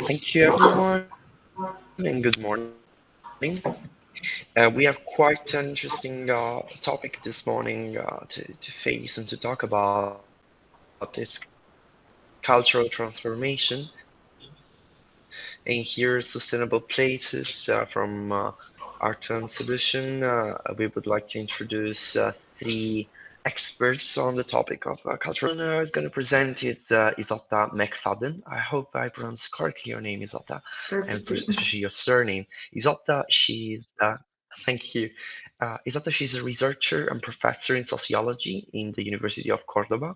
Thank you, everyone, and good morning. We have quite an interesting topic this morning to face and to talk about this cultural transformation and here sustainable places from Art and Solution. We would like to introduce three experts on the topic of cultural. Is going to present is Isotta Mac Fadden. I hope I pronounced correctly your name, Isotta, and Perfectly. especially your surname. Isotta, thank you. Isotta, she's a researcher and professor in sociology in the University of Cordoba,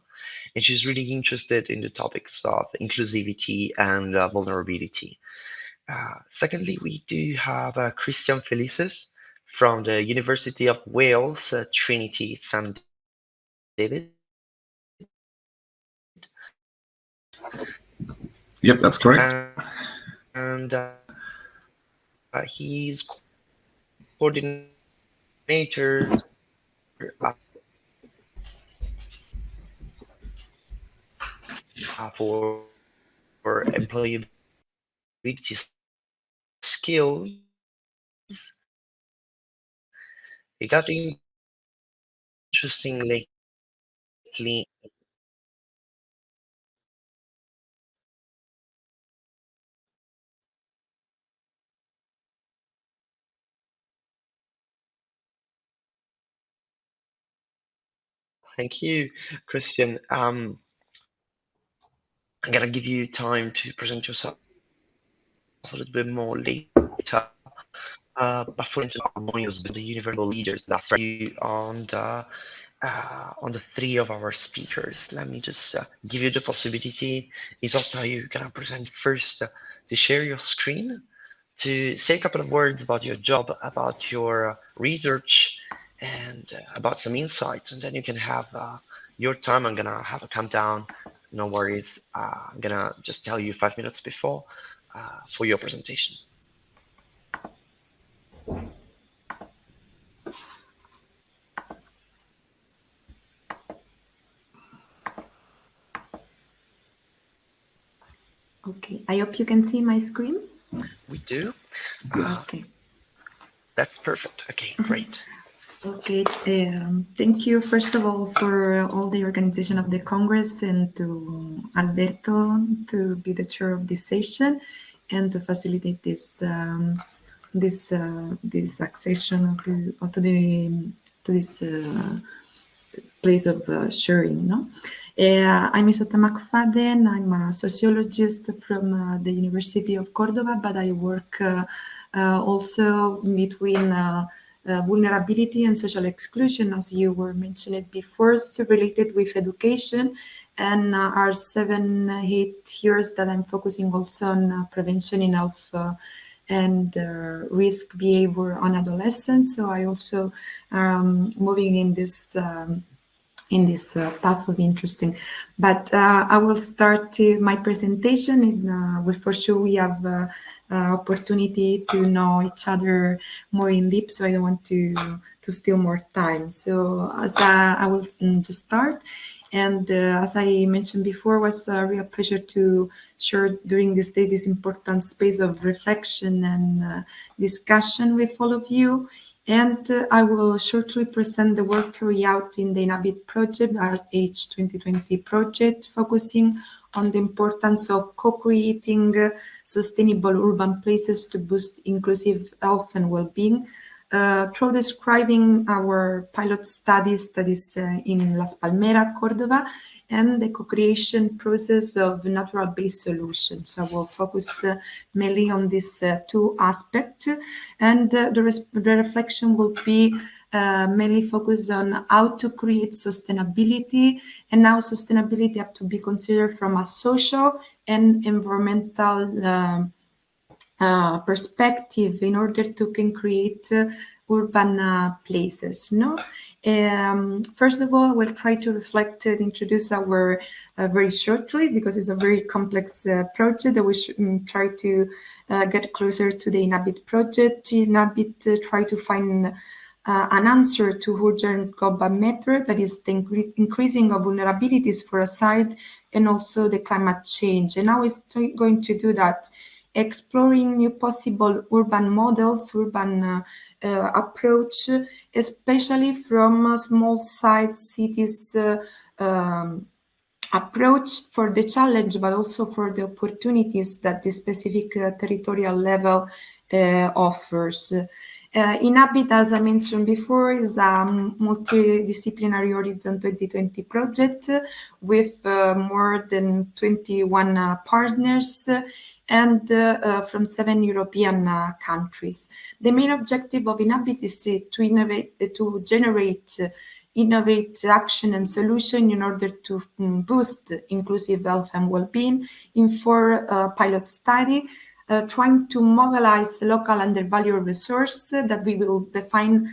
and she's really interested in the topics of inclusivity and vulnerability. Secondly, we do have Christian Felices from the University of Wales, Trinity, St. David. Yep, that's correct. And he's coordinator for employability skills. It got interesting lately. Thank you, Christian. I'm gonna give you time to present yourself a little bit more later. But for harmonious the universal leaders that you on the three of our speakers. Let me just give you the possibility. Isotta, you gonna present first to share your screen, to say a couple of words about your job, about your research, and about some insights, and then you can have your time. I'm gonna have a countdown. No worries. I'm gonna just tell you 5 minutes before for your presentation. Okay, I hope you can see my screen. We do. Okay. That's perfect. Okay, great. Okay, thank you first of all for all the organization of the Congress and to Alberto to be the chair of this session and to facilitate this this accession to this place of sharing. No, I'm Isotta Mac Fadden. I'm a sociologist from the University of Cordoba, but I work also between vulnerability and social exclusion, as you were mentioning before, so related with education. And are 7-8 years that I'm focusing also on prevention in health and risk behavior on adolescents. So I also moving in this path of interesting. But I will start my presentation. For sure we have opportunity to know each other more in depth, so I don't want to steal more time. So as I will just start. And as I mentioned before, it was a real pleasure to share during this day this important space of reflection and discussion with all of you. And I will shortly present the work carried out in the INHABIT project, our H 2020 project, focusing on the importance of co-creating sustainable urban places to boost inclusive health and well-being. Through describing our pilot studies in Las Palmeras, Cordoba, and the co-creation process of natural-based solutions. So I will focus mainly on these two aspects, and the reflection will be mainly focused on how to create sustainability and how sustainability have to be considered from a social and environmental perspective in order to can create urban places. No, first of all, we'll try to reflect and introduce our very shortly, because it's a very complex project that we should try to get closer to the INHABIT project. INHABIT try to find an answer to urgent global matter, that is the increasing of vulnerabilities for a site and also the climate change. And now it's going to do that, exploring new possible urban models, urban approach, especially from small-sized cities approach for the challenge, but also for the opportunities that the specific territorial level offers. INHABIT, as I mentioned before, is a multidisciplinary Horizon 2020 project with more than 21 partners and from 7 European countries. The main objective of INHABIT is to generate innovate action and solution in order to boost inclusive health and well-being in 4 pilot study, trying to mobilize local undervalued resources that we will define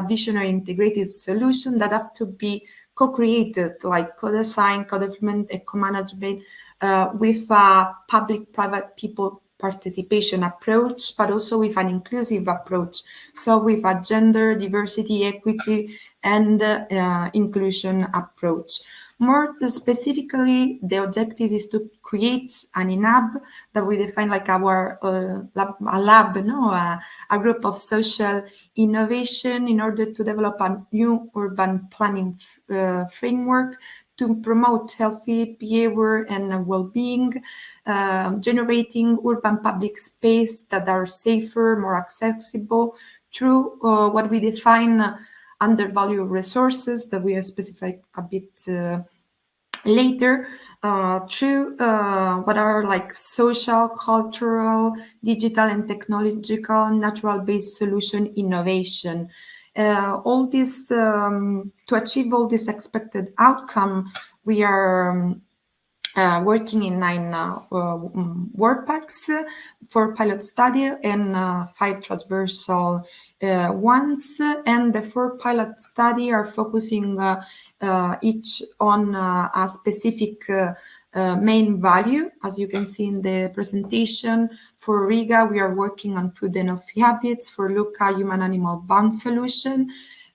visionary integrated solution that have to be co-created, like co-design, co-development, and co-management with a public-private people participation approach, but also with an inclusive approach. So with a gender, diversity, equity, and inclusion approach. More specifically, the objective is to create an INHAB that we define like our lab, a group of social innovation in order to develop a new urban planning framework to promote healthy behavior and well-being, generating urban public space that are safer, more accessible through what we define undervalued resources that we specify a bit later, through what are like social, cultural, digital, and technological, natural-based solution innovation. All this, to achieve all this expected outcome, we are working in 9 work packs, 4 pilot study and 5 transversal ones. And the 4 pilot study are focusing each on a specific main value. As you can see in the presentation, for Riga, we are working on food and healthy habits. For Lucca, human-animal bond solution.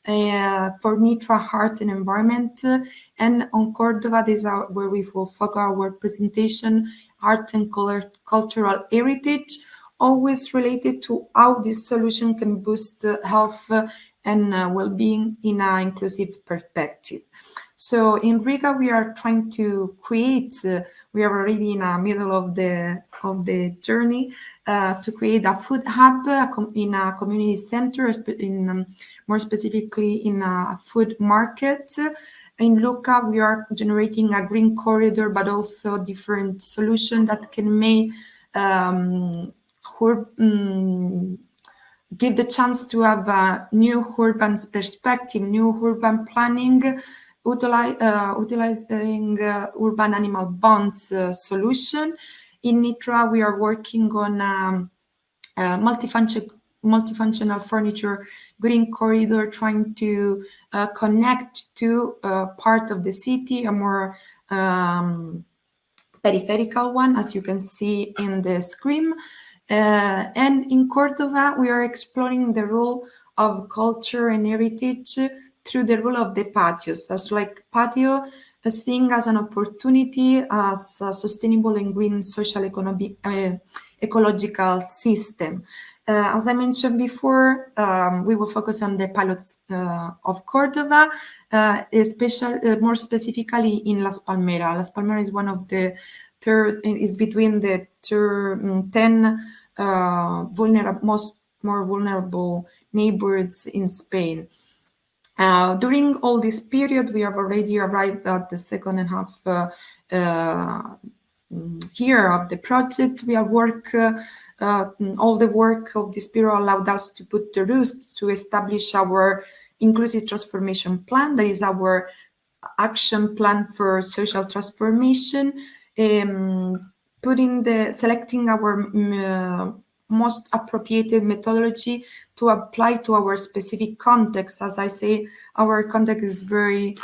For Nitra, heart and environment, and on Cordoba, this is where we will focus our presentation, art and cultural heritage, always related to how this solution can boost health and well-being in an inclusive perspective. So in Riga, we are trying to create, we are already in the middle of the journey to create a food hub in a community center, more specifically in a food market. In Lucca, we are generating a green corridor, but also different solutions that can make give the chance to have a new urban perspective, new urban planning, utilizing urban animal bonds solution. In Nitra, we are working on multifunctional furniture green corridor, trying to connect to part of the city, a more peripheral one, as you can see in the screen. And in Cordoba, we are exploring the role of culture and heritage through the role of the patios, as like patio seen as an opportunity as a sustainable and green social ecological system. As I mentioned before, we will focus on the pilots of Cordoba, more specifically in Las Palmeras. Las Palmeras is one of the is between the 10 more vulnerable neighborhoods in Spain. During all this period, we have already arrived at the second half year of the project. We have all the work of this period allowed us to put the roots to establish our inclusive transformation plan. That is our action plan for social transformation, selecting our most appropriate methodology to apply to our specific context. As I say, our context is very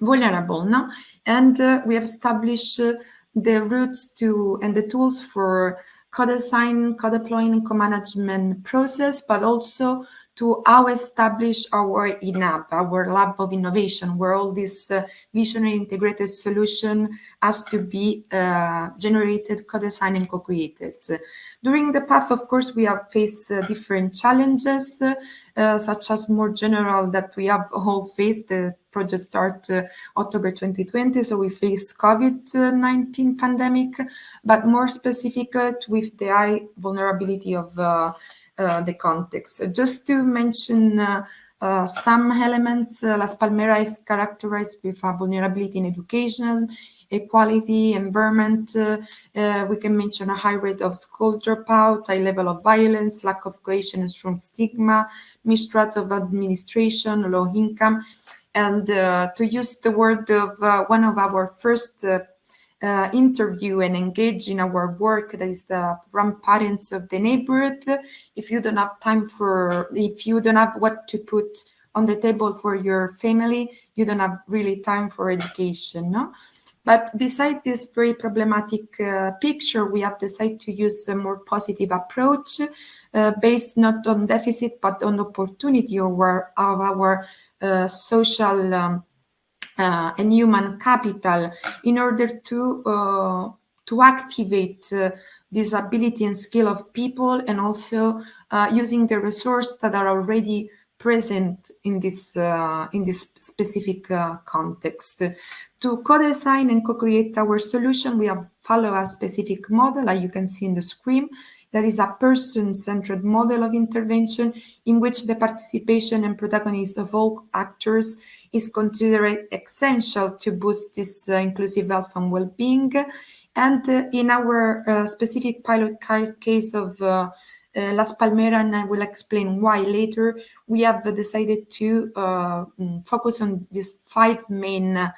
vulnerable, no? And we have established the routes and the tools for co-design, co-deploying, co-management process, but also to how establish our INHAB, our lab of innovation, where all this visionary integrated solution has to be generated, co-designed and co-created. During the path, of course, we have faced different challenges, such as more general that we have all faced. The project started October 2020, so we faced COVID-19 pandemic, but more specific with the high vulnerability of the context. Just to mention some elements, Las Palmeras is characterized with a vulnerability in education, equality, environment. We can mention a high rate of school dropout, high level of violence, lack of cohesion and strong stigma, mistrust of administration, low income. And to use the word of one of our first interview and engage in our work, that is the grandparents of the neighborhood. If you don't have what to put on the table for your family, you don't have really time for education, no? But beside this very problematic picture, we have decided to use a more positive approach based not on deficit, but on opportunity of our social and human capital in order to activate this ability and skill of people, and also using the resources that are already present in this specific context. To co-design and co-create our solution, we have followed a specific model, like you can see in the screen, that is a person-centered model of intervention in which the participation and protagonism of all actors is considered essential to boost this inclusive health and well-being. And in our specific pilot case of Las Palmeras, and I will explain why later, we have decided to focus on these 5 main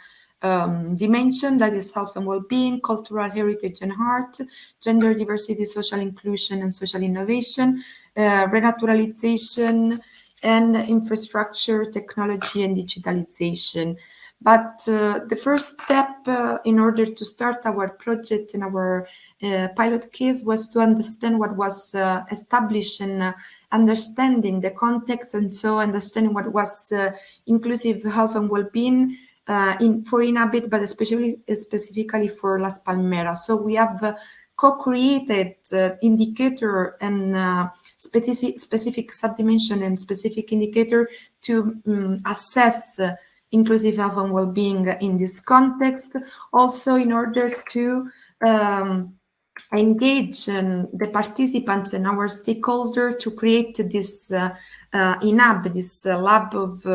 dimension, that is health and well-being, cultural heritage and art, gender diversity, social inclusion and social innovation, renaturalization, and infrastructure, technology and digitalization. But the first step in order to start our project in our pilot case was to understand what was established and understanding the context, and so understanding what was inclusive health and well-being for INHABIT, but specifically for Las Palmeras. So we have co-created indicator and specific subdimension and specific indicator to assess inclusive health and well-being in this context. Also, in order to engage the participants and our stakeholders to create this INHAB, this lab of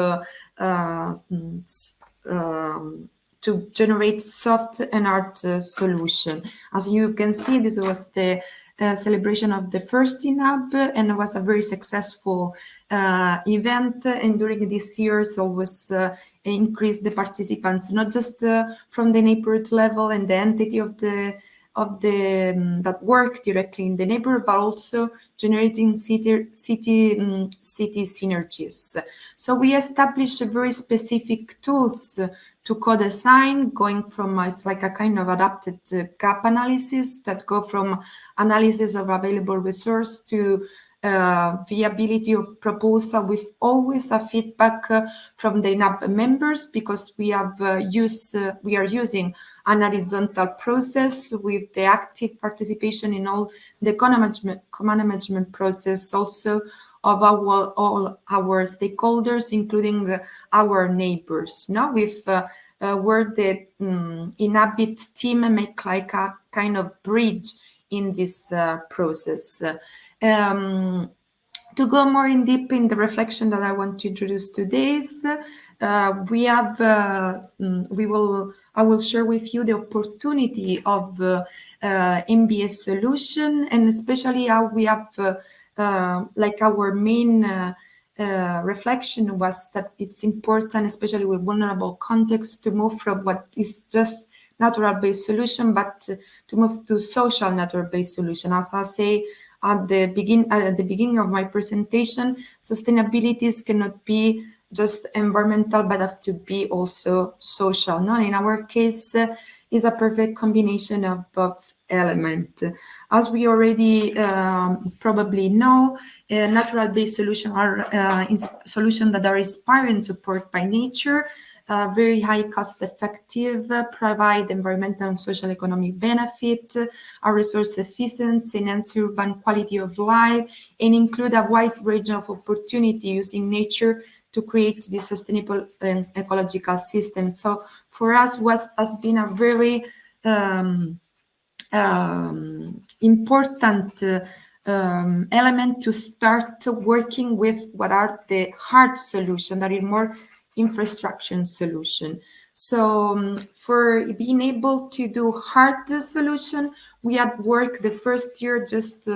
to generate soft and hard solution. As you can see, this was the celebration of the first INHAB, and it was a very successful event. And during these years, always increased the participants, not just from the neighborhood level and the entity of the that work directly in the neighborhood, but also generating city synergies. So we established very specific tools to co-design, going from it's like a kind of adapted gap analysis that go from analysis of available resource to viability of proposal, with always a feedback from the INHAB members, because we are using an horizontal process with the active participation in all the co-management process, also of all our stakeholders, including our neighbors. Now, with where the INHABIT team make like a kind of bridge in this process. To go more in deep in the reflection that I want to introduce today, we have I will share with you the opportunity of MBS solution, and especially how we have like our main reflection was that it's important, especially with vulnerable context, to move from what is just natural-based solution, but to move to social natural-based solution. As I say at the beginning of my presentation, sustainabilities cannot be just environmental, but have to be also social. No? In our case, is a perfect combination of both elements. As we already probably know, natural-based solutions are solutions that are inspired and supported by nature, very high cost-effective, provide environmental and social economic benefit, are resource efficient, enhance urban quality of life, and include a wide range of opportunity using nature to create this sustainable and ecological system. So for us, has been a very important element to start working with what are the hard solutions that are more infrastructure solution. So for being able to do hard solution, we had worked the first year just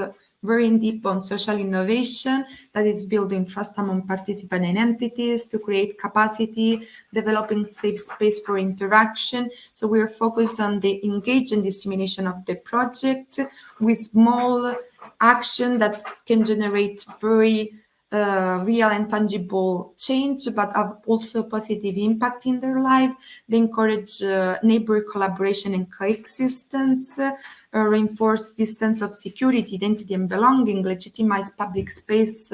very in deep on social innovation, that is building trust among participants and entities to create capacity, developing safe space for interaction. So we are focused on the engage and dissemination of the project with small action that can generate very real and tangible change, but have also positive impact in their life. They encourage neighbor collaboration and coexistence, reinforce this sense of security, identity, and belonging, legitimize public space.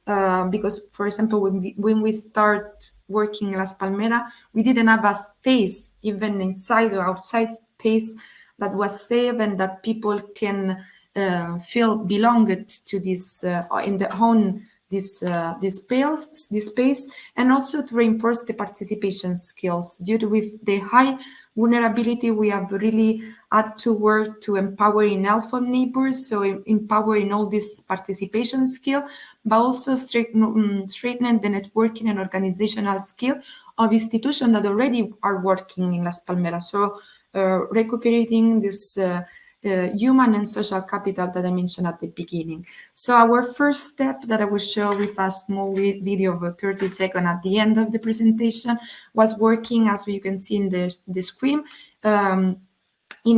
Because, for example, when we start working in Las Palmeras, we didn't have a space, even inside or outside space, that was safe and that people can feel belonged to this in their own this space, and also to reinforce the participation skills. Due to with the high vulnerability, we have really had to work to empower in health of neighbors, so empowering all this participation skill, but also strengthening the networking and organizational skill of institutions that already are working in Las Palmeras. So recuperating this human and social capital that I mentioned at the beginning. So our first step that I will show with a small video of 30 seconds at the end of the presentation was working, as you can see in the screen, in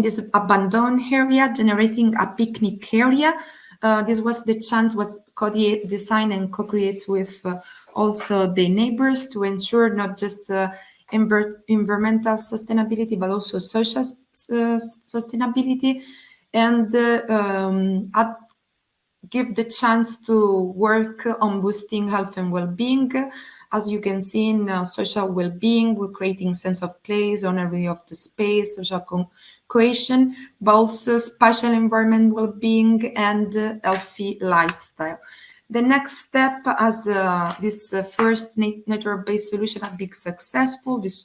this abandoned area, generating a picnic area. This was the chance was co-design and co-create with also the neighbors to ensure not just environmental sustainability, but also social sustainability, and give the chance to work on boosting health and well-being. As you can see in social well-being, we're creating sense of place, honoring of the space, social cohesion, but also spatial environment well-being and healthy lifestyle. The next step, as this first nature-based solution has been successful, this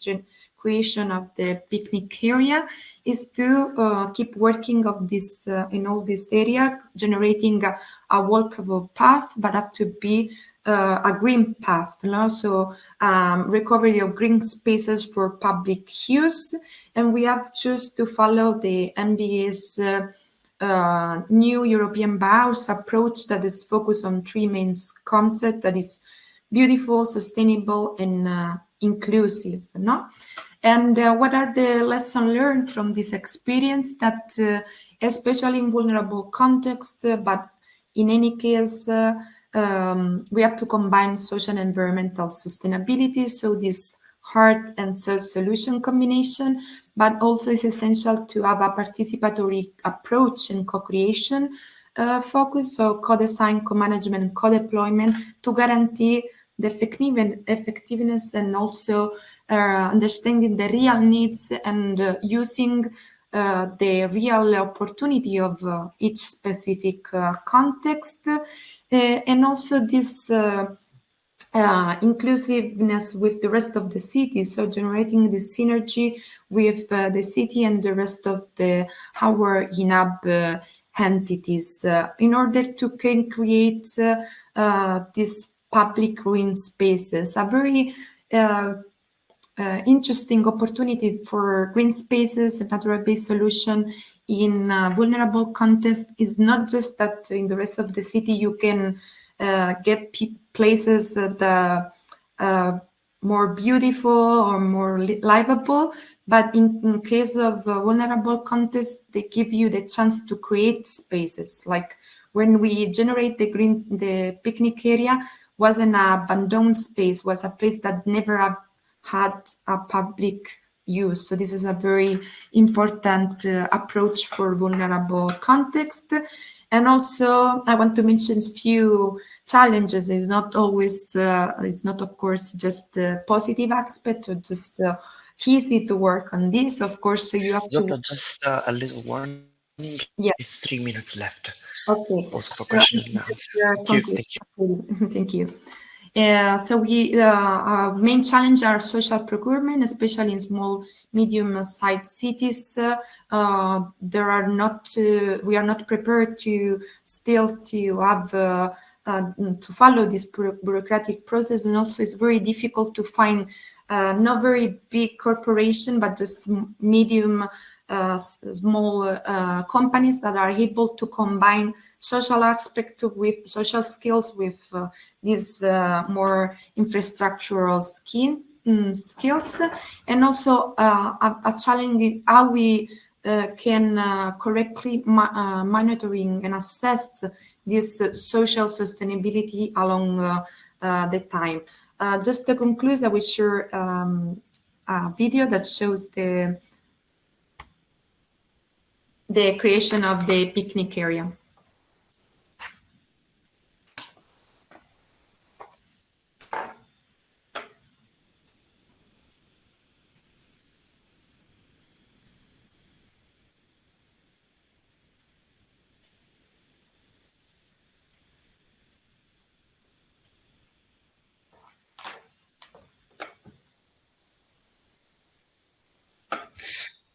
creation of the picnic area, is to keep working of this in all this area, generating a walkable path, but have to be a green path, and also recovery of green spaces for public use. And we have chosen to follow the MBA's new European Bauhaus approach that is focused on three main concepts, that is beautiful, sustainable, and inclusive. No? And what are the lessons learned from this experience? That especially in vulnerable context, but in any case, we have to combine social and environmental sustainability. So this hard and soft solution combination, but also it's essential to have a participatory approach and co-creation focus, so co-design, co-management, and co-deployment to guarantee the effectiveness and also understanding the real needs and using the real opportunity of each specific context, and also this inclusiveness with the rest of the city, so generating the synergy with the city and the rest of our INHAB entities in order to create these public green spaces. A very interesting opportunity for green spaces and natural-based solution in vulnerable context is not just that in the rest of the city you can get places that are more beautiful or more livable, but in case of vulnerable context, they give you the chance to create spaces. Like when we generate the picnic area, was an abandoned space, was a place that never had a public use. So this is a very important approach for vulnerable context. And also, I want to mention a few challenges. It's not always, it's not, of course, just the positive aspect or just easy to work on this. Of course, you have to... Just a little warning. Yeah. 3 minutes left. Okay. Also for questions and answers. Thank you. Thank you. So we main challenge are social procurement, especially in small, medium-sized cities. There are not we are not prepared to have to follow this bureaucratic process, and also it's very difficult to find not very big corporation, but just medium. Small companies that are able to combine social aspect with social skills with these more infrastructural skills, and also a challenge how we can correctly monitoring and assess this social sustainability along the time. Just to conclude, I will share a video that shows the creation of the picnic area.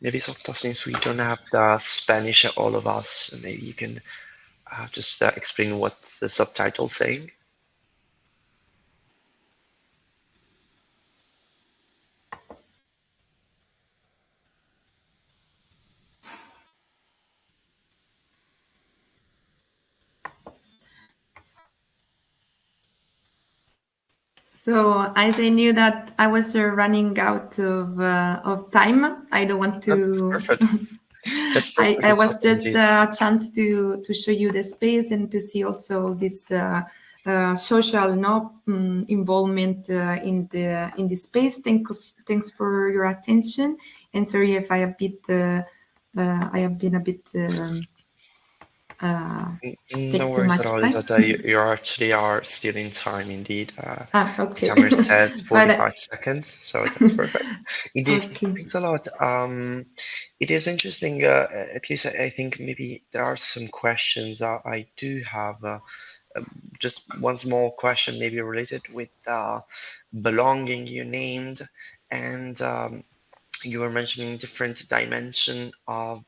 Maybe since we don't have the Spanish, all of us, maybe you can just explain what the subtitle saying. So as I knew that I was running out of time, I don't want to. That's perfect. I was just a chance to show you the space and to see also this social involvement in the space. Thanks for your attention, and sorry if I have been a bit. No worries at all, Isotta. You actually are still in time, indeed. Okay. The camera says 45 seconds, so that's perfect. Indeed, okay. Thanks a lot. It is interesting, at least I think maybe there are some questions I do have. Just one small question, maybe related with belonging you named, and you were mentioning different dimension of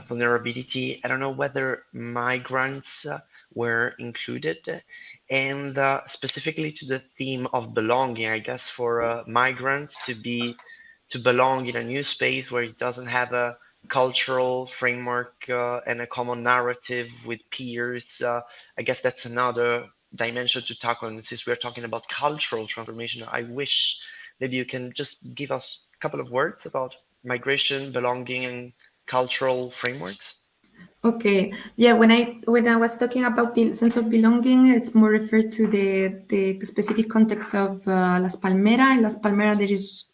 vulnerability. I don't know whether migrants were included, and specifically to the theme of belonging. I guess for a migrant to belong in a new space where it doesn't have a cultural framework and a common narrative with peers. I guess that's another dimension to tackle. And since we're talking about cultural transformation, I wish maybe you can just give us a couple of words about migration, belonging, and cultural frameworks. Okay. Yeah. When I was talking about sense of belonging, it's more referred to the specific context of Las Palmeras. In Las Palmeras, there is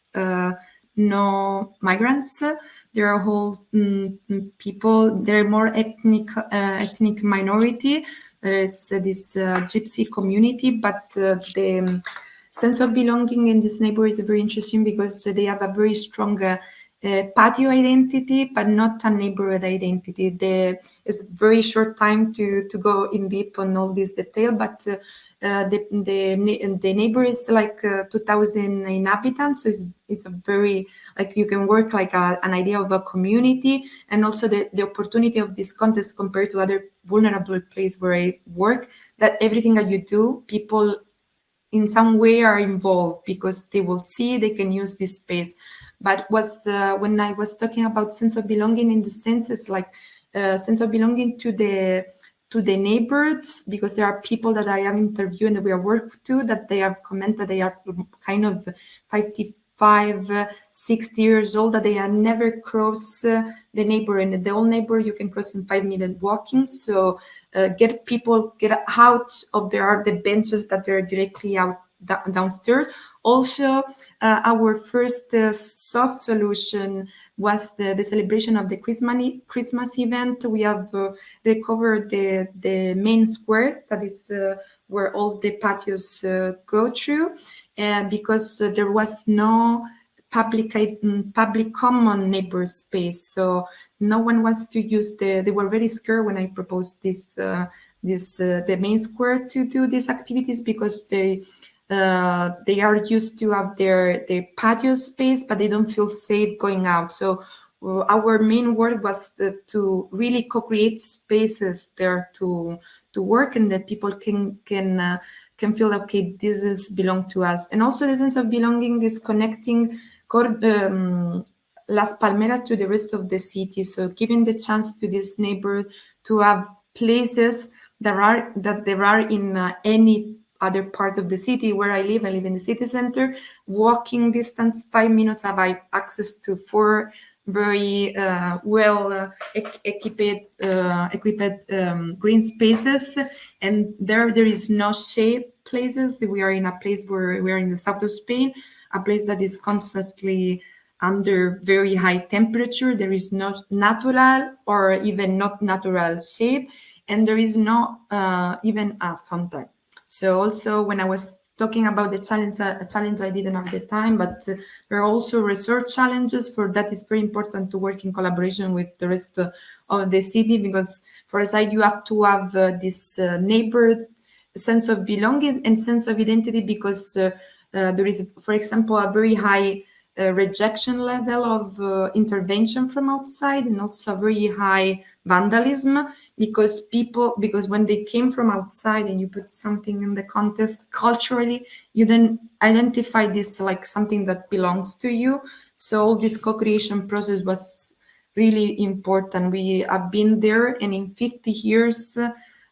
no migrants. There are whole people. They're more ethnic minority. It's this gypsy community, but the sense of belonging in this neighborhood is very interesting because they have a very strong patio identity, but not a neighborhood identity. It's very short time to go in deep on all this detail, but the neighbor is like 2,000 inhabitants, so it's a very, like, you can work like an idea of a community, and also the opportunity of this context compared to other vulnerable place where I work, that everything that you do, people in some way are involved because they will see they can use this space. But when I was talking about sense of belonging, in the sense, it's like sense of belonging to the neighbors, because there are people that I have interviewed and we have worked to that they have commented they are kind of 5, 60 years old, that they are never cross the neighbor, and the old neighbor you can cross in 5-minute walking. So get out of the benches that are directly out downstairs. Also, our first soft solution was the celebration of the Christmas event. We have recovered the main square, that is where all the patios go through, because there was no public common neighbor space. So no one wants to use they were very scared when I proposed the main square to do these activities, because they are used to have their patio space, but they don't feel safe going out. So our main work was to really co-create spaces there to work, and that people can feel, okay, this is belong to us. And also the sense of belonging is connecting Las Palmeras to the rest of the city. So giving the chance to this neighbor to have places that there are in any other part of the city. Where I live in the city center, walking distance, 5 minutes, have I access to 4 very well equipped green spaces, and there is no shade places. We are in a place where we are in the south of Spain, a place that is constantly under very high temperature. There is no natural or even not natural shade, and there is no even a fountain. So also, when I was talking about the challenge, a challenge I didn't have the time, but there are also research challenges. For that, it's very important to work in collaboration with the rest of the city, because for a side you have to have this neighbor sense of belonging and sense of identity, because there is, for example, a very high rejection level of intervention from outside, and also a very high vandalism, because when they came from outside and you put something in the context culturally, you then identify this like something that belongs to you. So all this co-creation process was really important. We have been there, and in 50 years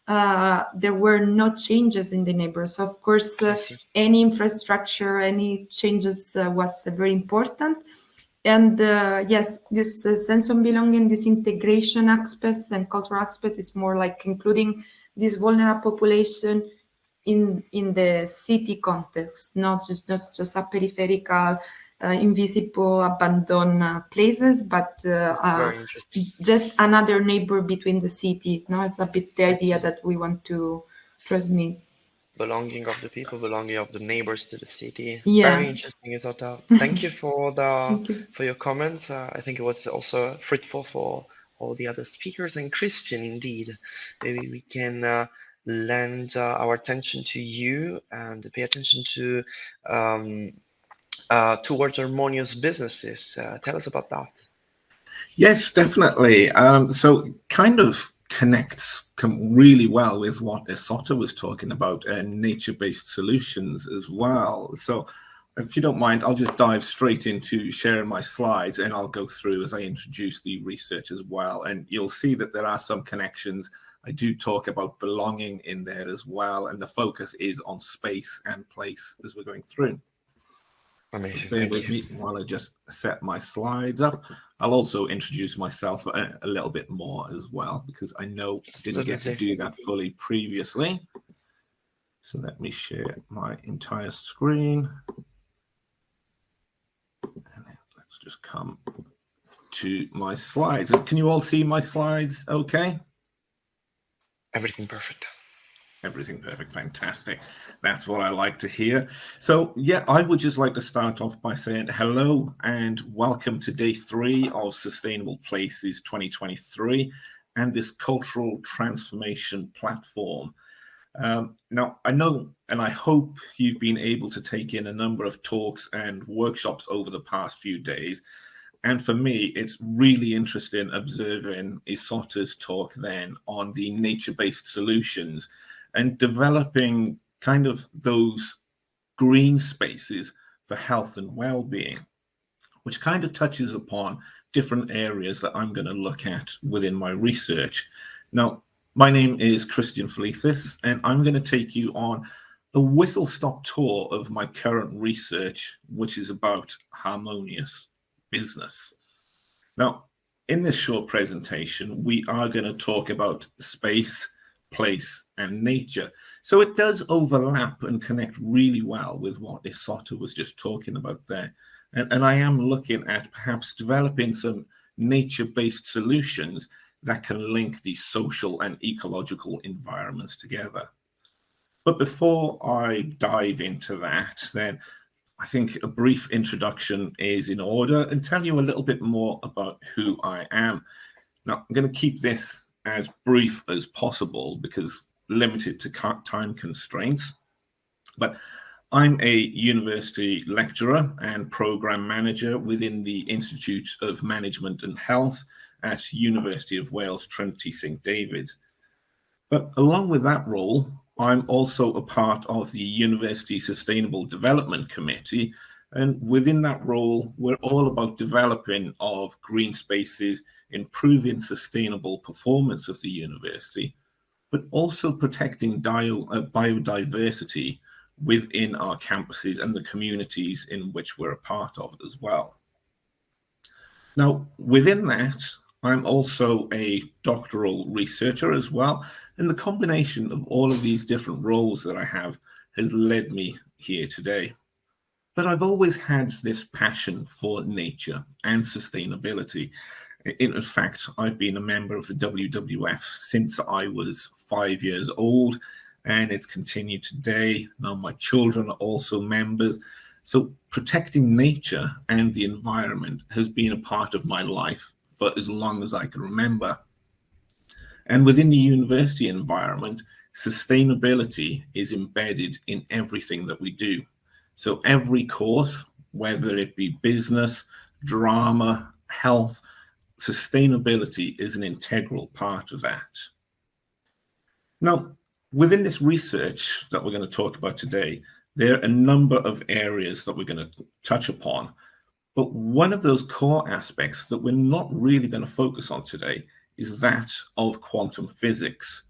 there were no changes in the neighbors. Of course, any infrastructure, any changes was very important. And yes, this sense of belonging, this integration aspect and cultural aspect is more like including this vulnerable population in the city context, not just a peripheral, invisible, abandoned places, but just another neighbor between the city. No, it's a bit the idea that we want to transmit. Belonging of the people, belonging of the neighbors to the city. Yeah. Very interesting, Isotta. Thank you for for your comments. I think it was also fruitful for all the other speakers, and Christian, indeed. Maybe we can lend our attention to you and pay attention to towards harmonious businesses. Tell us about that. Yes, definitely. So kind of connects really well with what Isotta was talking about, and nature-based solutions as well. So if you don't mind, I'll just dive straight into sharing my slides, and I'll go through as I introduce the research as well. And you'll see that there are some connections. I do talk about belonging in there as well, and the focus is on space and place as we're going through. Amazing. So bear with me while I just set my slides up. I'll also introduce myself a little bit more as well, because I know I didn't get to do that fully previously. So let me share my entire screen. And let's just come to my slides. Can you all see my slides okay? Everything perfect. Everything perfect. Fantastic. That's what I like to hear. So yeah, I would just like to start off by saying hello and welcome to day 3 of Sustainable Places 2023 and this cultural transformation platform. Now, I know and I hope you've been able to take in a number of talks and workshops over the past few days. And for me, it's really interesting observing Isotta's talk then on the nature-based solutions and developing kind of those green spaces for health and well-being, which kind of touches upon different areas that I'm going to look at within my research. Now, my name is Christian Felices, and I'm going to take you on a whistle-stop tour of my current research, which is about harmonious business. Now, in this short presentation, we are going to talk about space, place, and nature. So it does overlap and connect really well with what Isotta was just talking about there. And I am looking at perhaps developing some nature-based solutions that can link these social and ecological environments together. But before I dive into that, then I think a brief introduction is in order and tell you a little bit more about who I am. Now, I'm going to keep this as brief as possible because limited to time constraints. But I'm a university lecturer and program manager within the Institute of Management and Health at University of Wales, Trinity, St. David's. But along with that role, I'm also a part of the University Sustainable Development Committee. And within that role, we're all about developing of green spaces, improving sustainable performance of the university, but also protecting biodiversity within our campuses and the communities in which we're a part of as well. Now, within that, I'm also a doctoral researcher as well, and the combination of all of these different roles that I have has led me here today. But I've always had this passion for nature and sustainability. In fact, I've been a member of the WWF since I was 5 years old, and it's continued today. Now my children are also members. So protecting nature and the environment has been a part of my life for as long as I can remember. And within the university environment, sustainability is embedded in everything that we do. So every course, whether it be business, drama, health, sustainability is an integral part of that. Now, within this research that we're going to talk about today, there are a number of areas that we're going to touch upon. But one of those core aspects that we're not really going to focus on today is that of quantum physics,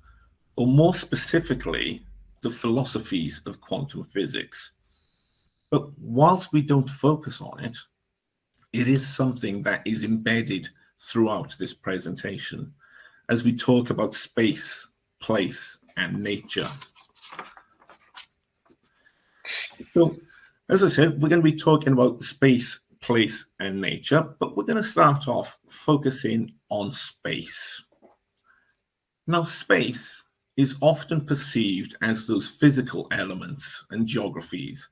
or more specifically, the philosophies of quantum physics. But whilst we don't focus on it, it is something that is embedded throughout this presentation as we talk about space, place, and nature. So, as I said, we're going to be talking about space, place, and nature, but we're going to start off focusing on space. Now, space is often perceived as those physical elements and geographies,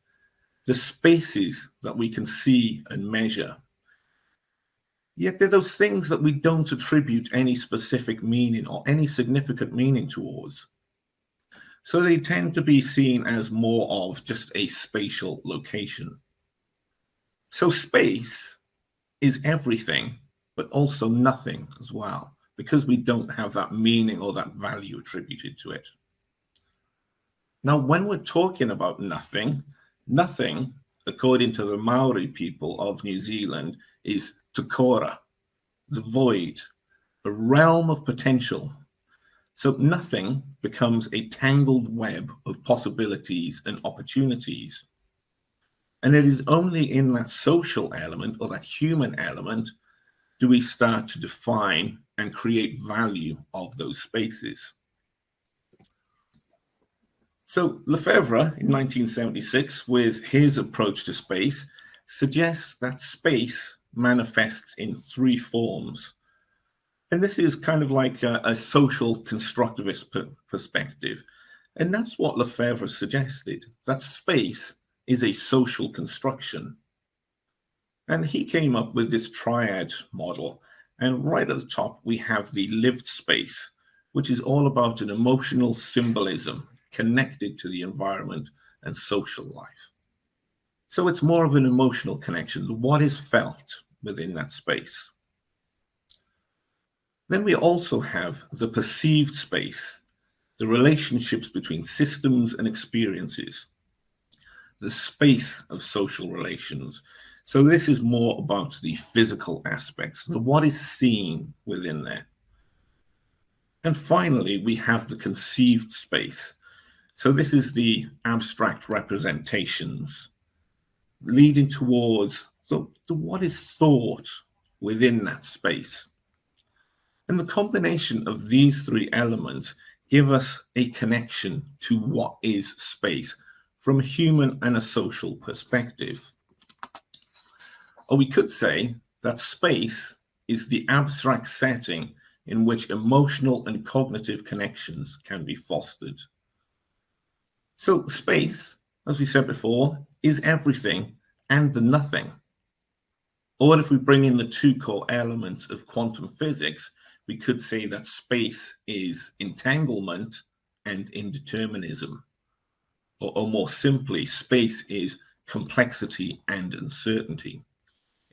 the spaces that we can see and measure. Yet they're those things that we don't attribute any specific meaning or any significant meaning towards. So they tend to be seen as more of just a spatial location. So space is everything, but also nothing as well, because we don't have that meaning or that value attributed to it. Now, when we're talking about nothing, nothing, according to the Maori people of New Zealand, is Takora, the void, a realm of potential. So nothing becomes a tangled web of possibilities and opportunities. And it is only in that social element or that human element do we start to define and create value of those spaces. So Lefebvre in 1976, with his approach to space, suggests that space manifests in three forms. And this is kind of like a social constructivist perspective. And that's what Lefebvre suggested, that space is a social construction. And he came up with this triad model. And right at the top, we have the lived space, which is all about an emotional symbolism connected to the environment and social life. So it's more of an emotional connection, what is felt within that space. Then we also have the perceived space, the relationships between systems and experiences, the space of social relations. So this is more about the physical aspects, the what is seen within there. And finally, we have the conceived space. So this is the abstract representations leading towards what is thought within that space. And the combination of these three elements give us a connection to what is space from a human and a social perspective. Or we could say that space is the abstract setting in which emotional and cognitive connections can be fostered. So space, as we said before, is everything and the nothing. Or if we bring in the two core elements of quantum physics, we could say that space is entanglement and indeterminism. Or more simply, space is complexity and uncertainty.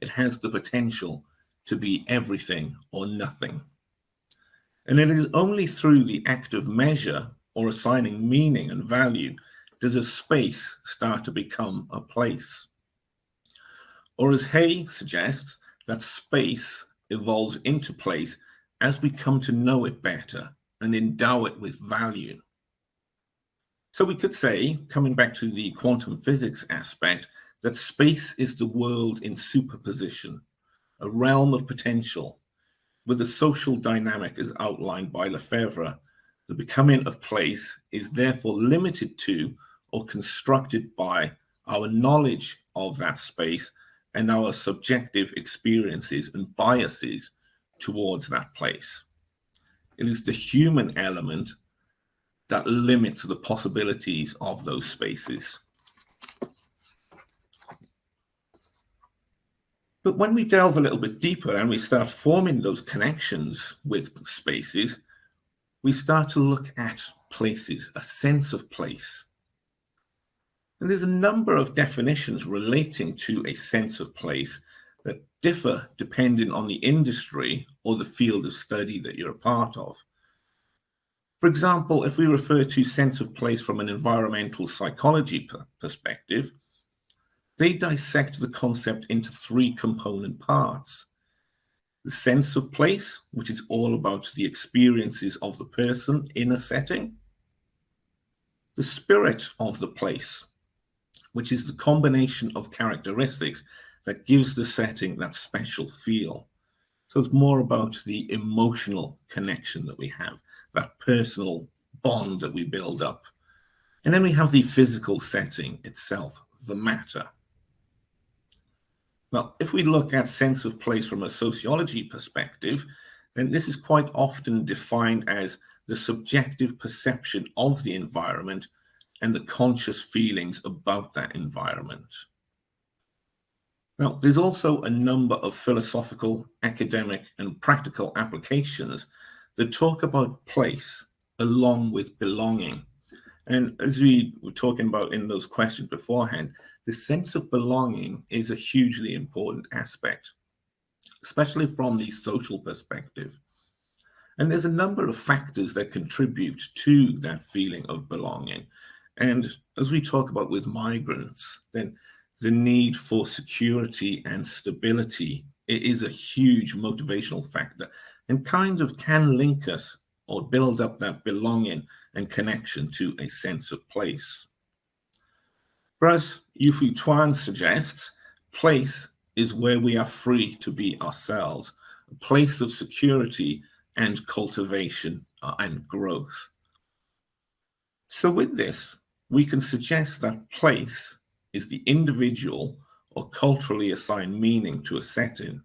It has the potential to be everything or nothing. And it is only through the act of measure or assigning meaning and value does a space start to become a place. Or as Hay suggests, that space evolves into place as we come to know it better and endow it with value. So we could say, coming back to the quantum physics aspect, that space is the world in superposition, a realm of potential, with a social dynamic as outlined by Lefebvre. The becoming of place is therefore limited to or constructed by our knowledge of that space and our subjective experiences and biases towards that place. It is the human element that limits the possibilities of those spaces. But when we delve a little bit deeper and we start forming those connections with spaces, we start to look at places, a sense of place. And there's a number of definitions relating to a sense of place that differ depending on the industry or the field of study that you're a part of. For example, if we refer to sense of place from an environmental psychology perspective, they dissect the concept into three component parts. The sense of place, which is all about the experiences of the person in a setting. The spirit of the place, which is the combination of characteristics that gives the setting that special feel. So it's more about the emotional connection that we have, that personal bond that we build up. And then we have the physical setting itself, the matter. Now, if we look at sense of place from a sociology perspective, then this is quite often defined as the subjective perception of the environment and the conscious feelings about that environment. Now, there's also a number of philosophical, academic, and practical applications that talk about place along with belonging. And as we were talking about in those questions beforehand, the sense of belonging is a hugely important aspect, especially from the social perspective. And there's a number of factors that contribute to that feeling of belonging. And as we talk about with migrants, then the need for security and stability is a huge motivational factor and kind of can link us or build up that belonging and connection to a sense of place. Whereas Yufu Tuan suggests, place is where we are free to be ourselves, a place of security and cultivation and growth. So with this, we can suggest that place is the individual or culturally assigned meaning to a setting,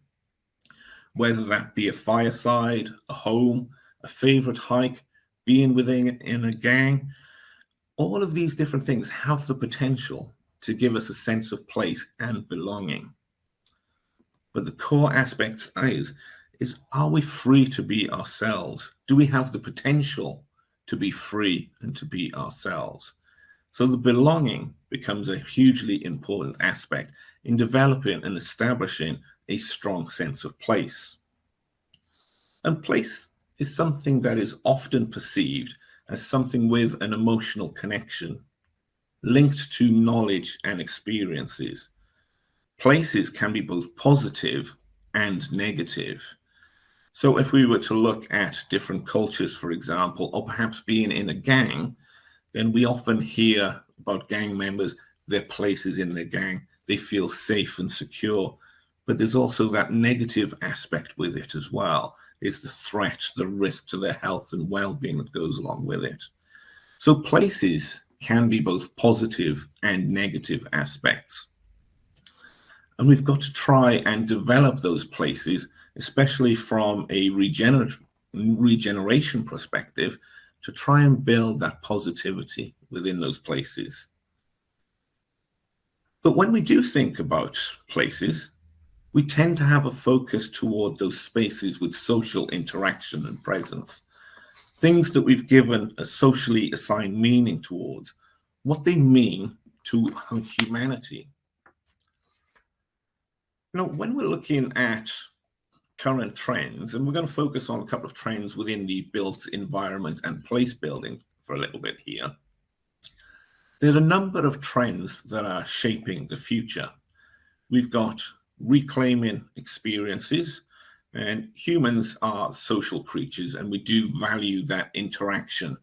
whether that be a fireside, a home, a favorite hike, being in a gang. All of these different things have the potential to give us a sense of place and belonging. But the core aspect is are we free to be ourselves? Do we have the potential to be free and to be ourselves? So the belonging becomes a hugely important aspect in developing and establishing a strong sense of place. And place is something that is often perceived as something with an emotional connection, linked to knowledge and experiences. Places can be both positive and negative. So if we were to look at different cultures, for example, or perhaps being in a gang, then we often hear about gang members, their places in their gang, they feel safe and secure. But there's also that negative aspect with it as well, is the threat, the risk to their health and well-being that goes along with it. So places can be both positive and negative aspects. And we've got to try and develop those places, especially from a regeneration perspective, to try and build that positivity within those places. But when we do think about places, we tend to have a focus toward those spaces with social interaction and presence, things that we've given a socially assigned meaning towards, what they mean to humanity. Now, when we're looking at current trends, and we're going to focus on a couple of trends within the built environment and place building for a little bit here, there are a number of trends that are shaping the future. We've got reclaiming experiences, and humans are social creatures and we do value that interaction.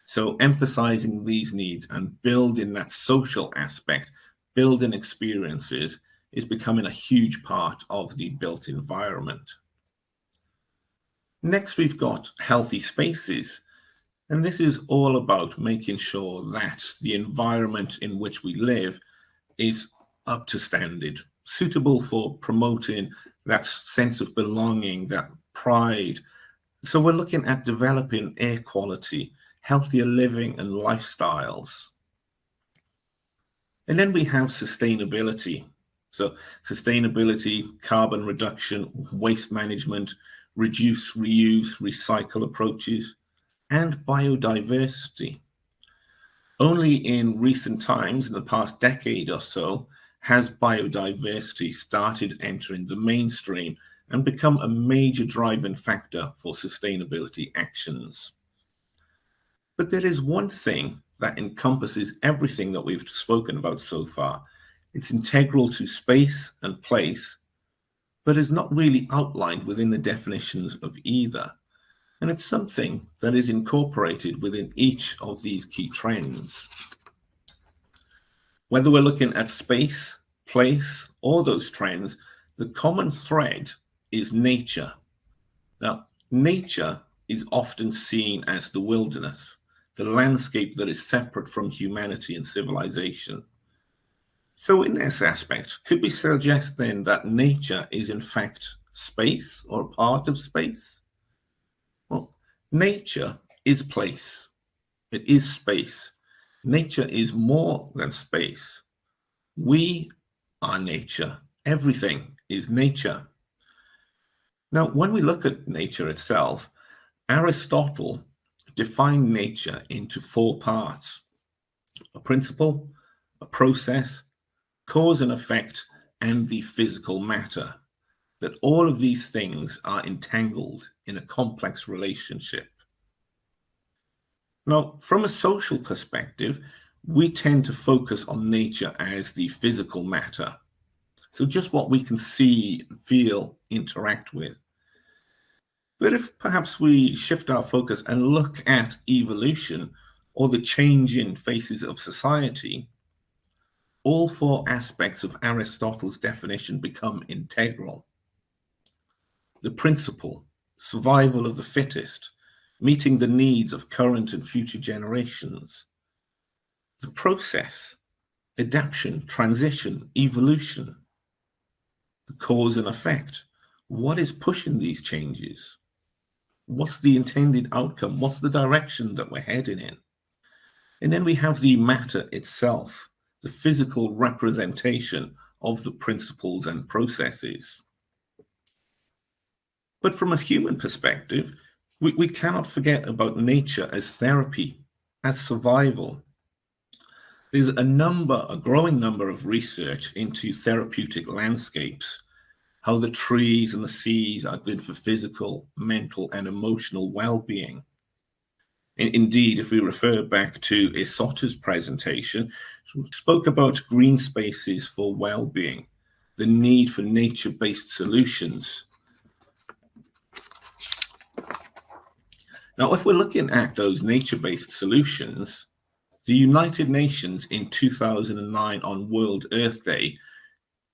So emphasizing these needs and building that social aspect, building experiences, is becoming a huge part of the built environment. Next, we've got healthy spaces. And this is all about making sure that the environment in which we live is up to standard, suitable for promoting that sense of belonging, that pride. So we're looking at developing air quality, healthier living and lifestyles. And then we have sustainability. So sustainability, carbon reduction, waste management, reduce, reuse, recycle approaches, and biodiversity. Only in recent times, in the past decade or so, has biodiversity started entering the mainstream and become a major driving factor for sustainability actions. But there is one thing that encompasses everything that we've spoken about so far. It's integral to space and place, but is not really outlined within the definitions of either. And it's something that is incorporated within each of these key trends. Whether we're looking at space, place, or those trends, the common thread is nature. Now, nature is often seen as the wilderness, the landscape that is separate from humanity and civilization. So in this aspect, could we suggest then that nature is in fact space or a part of space? Well, nature is place. It is space. Nature is more than space. We are nature. Everything is nature. Now, when we look at nature itself, Aristotle defined nature into 4 parts: a principle, a process, cause and effect, and the physical matter. That all of these things are entangled in a complex relationship. Now, from a social perspective, we tend to focus on nature as the physical matter. So just what we can see, feel, interact with. But if perhaps we shift our focus and look at evolution or the changing phases of society, all 4 aspects of Aristotle's definition become integral. The principle, survival of the fittest, meeting the needs of current and future generations. The process, adaptation, transition, evolution. The cause and effect, what is pushing these changes? What's the intended outcome? What's the direction that we're heading in? And then we have the matter itself, the physical representation of the principles and processes. But from a human perspective, we cannot forget about nature as therapy, as survival. There's a growing number of research into therapeutic landscapes, how the trees and the seas are good for physical, mental, and emotional well-being. Indeed, if we refer back to Isotta's presentation, she spoke about green spaces for well-being, the need for nature-based solutions. Now, if we're looking at those nature-based solutions, the United Nations in 2009 on World Earth Day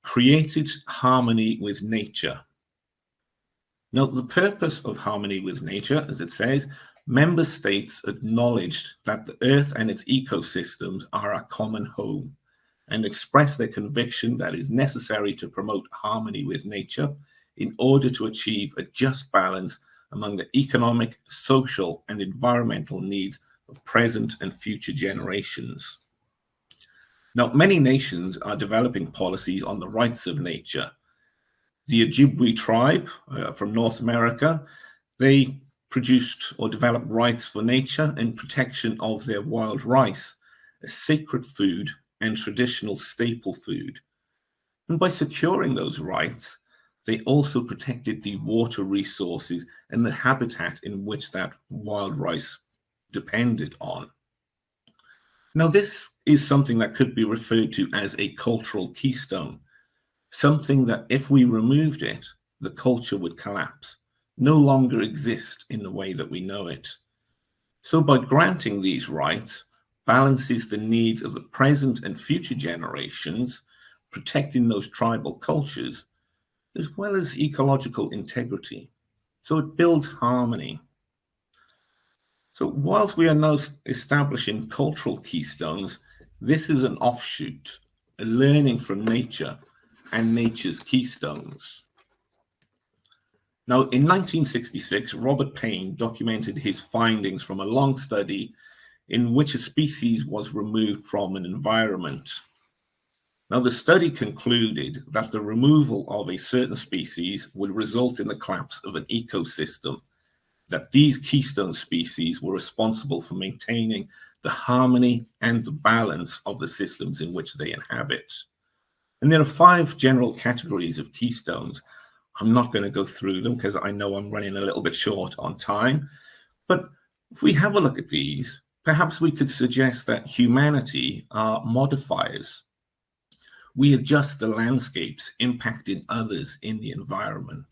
created harmony with nature. Now, the purpose of harmony with nature, as it says, member states acknowledged that the Earth and its ecosystems are our common home and express their conviction that it is necessary to promote harmony with nature in order to achieve a just balance among the economic, social, and environmental needs of present and future generations. Now, many nations are developing policies on the rights of nature. The Ojibwe tribe from North America, they produced or developed rights for nature and protection of their wild rice, a sacred food and traditional staple food. And by securing those rights, they also protected the water resources and the habitat in which that wild rice depended on. Now, this is something that could be referred to as a cultural keystone, something that if we removed it, the culture would collapse, no longer exist in the way that we know it. So by granting these rights, balances the needs of the present and future generations, protecting those tribal cultures, as well as ecological integrity. So it builds harmony. So whilst we are now establishing cultural keystones, this is an offshoot, a learning from nature and nature's keystones. Now, in 1966, Robert Payne documented his findings from a long study in which a species was removed from an environment. Now, the study concluded that the removal of a certain species would result in the collapse of an ecosystem, that these keystone species were responsible for maintaining the harmony and the balance of the systems in which they inhabit. And there are 5 general categories of keystones. I'm not going to go through them because I know I'm running a little bit short on time. But if we have a look at these, perhaps we could suggest that humanity are modifiers. We adjust the landscapes impacting others in the environment.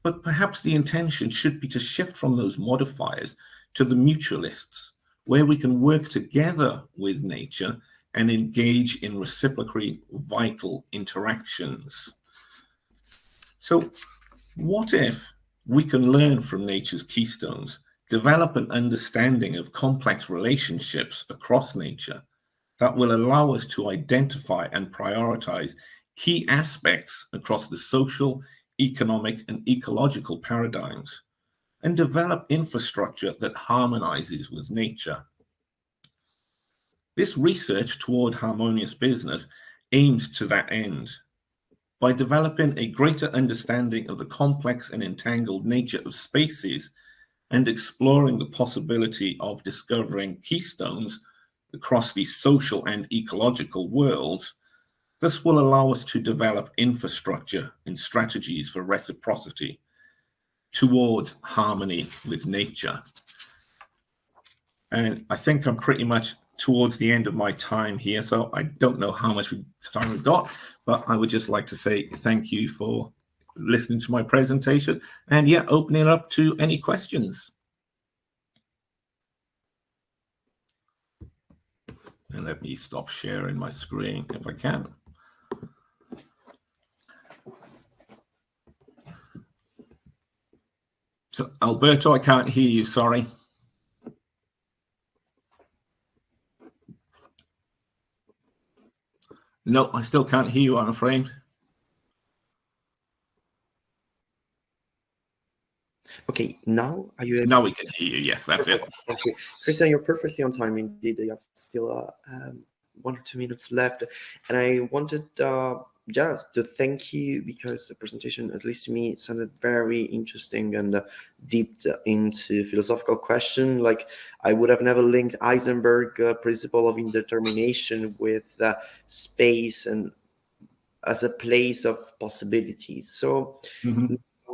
But perhaps the intention should be to shift from those modifiers to the mutualists, where we can work together with nature and engage in reciprocally vital interactions. So what if we can learn from nature's keystones, develop an understanding of complex relationships across nature that will allow us to identify and prioritize key aspects across the social, economic, and ecological paradigms, and develop infrastructure that harmonizes with nature. This research toward harmonious business aims to that end. By developing a greater understanding of the complex and entangled nature of spaces and exploring the possibility of discovering keystones across the social and ecological worlds, this will allow us to develop infrastructure and strategies for reciprocity towards harmony with nature. And I think I'm pretty much towards the end of my time here, so I don't know how much time we've got, but I would just like to say thank you for listening to my presentation, and yeah, opening it up to any questions. And let me stop sharing my screen if I can. So Alberto, I can't hear you, sorry. No, I still can't hear you, I'm afraid. Okay, now are you able? Now we can hear you, yes, that's it. Thank you. Christian, you're perfectly on time indeed. You have still 1 or 2 minutes left. And I wanted just to thank you because the presentation, at least to me, sounded very interesting and deep into philosophical question. Like I would have never linked Heisenberg principle of indetermination with space and as a place of possibilities. So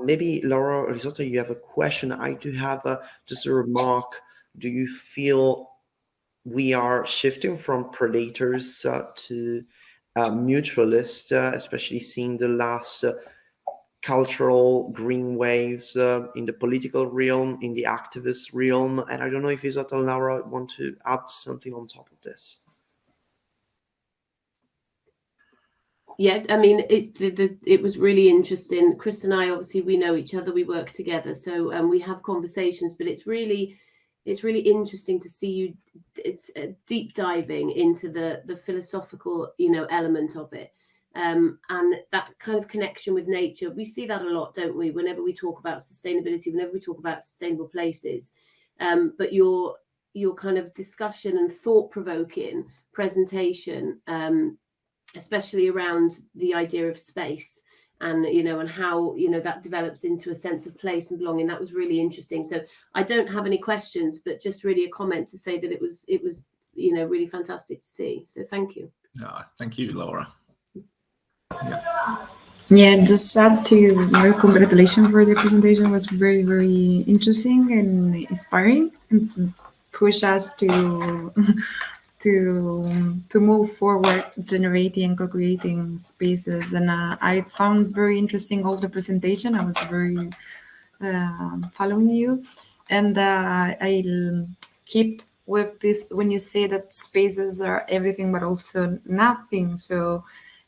maybe Laura or Isotta, you have a question. I do have just a remark. Do you feel we are shifting from predators to mutualists, especially seeing the last cultural green waves in the political realm, in the activist realm. And I don't know if Isotta and Laura want to add something on top of this. Yeah, I mean, it was really interesting. Chris and I, obviously, we know each other, we work together, so we have conversations. But it's really interesting to see you. It's deep diving into the philosophical, element of it, and that kind of connection with nature. We see that a lot, don't we? Whenever we talk about sustainability, whenever we talk about sustainable places, but your kind of discussion and thought-provoking presentation. Especially around the idea of space and, and how, that develops into a sense of place and belonging. That was really interesting. So I don't have any questions, but just really a comment to say that it was, really fantastic to see. So thank you. Thank you, Laura. Yeah, just add to your congratulations for the presentation. It was very, very interesting and inspiring, and push us to to move forward, generating and co-creating spaces. And I found very interesting all the presentation. I was very following you, and I'll keep with this when you say that spaces are everything but also nothing. So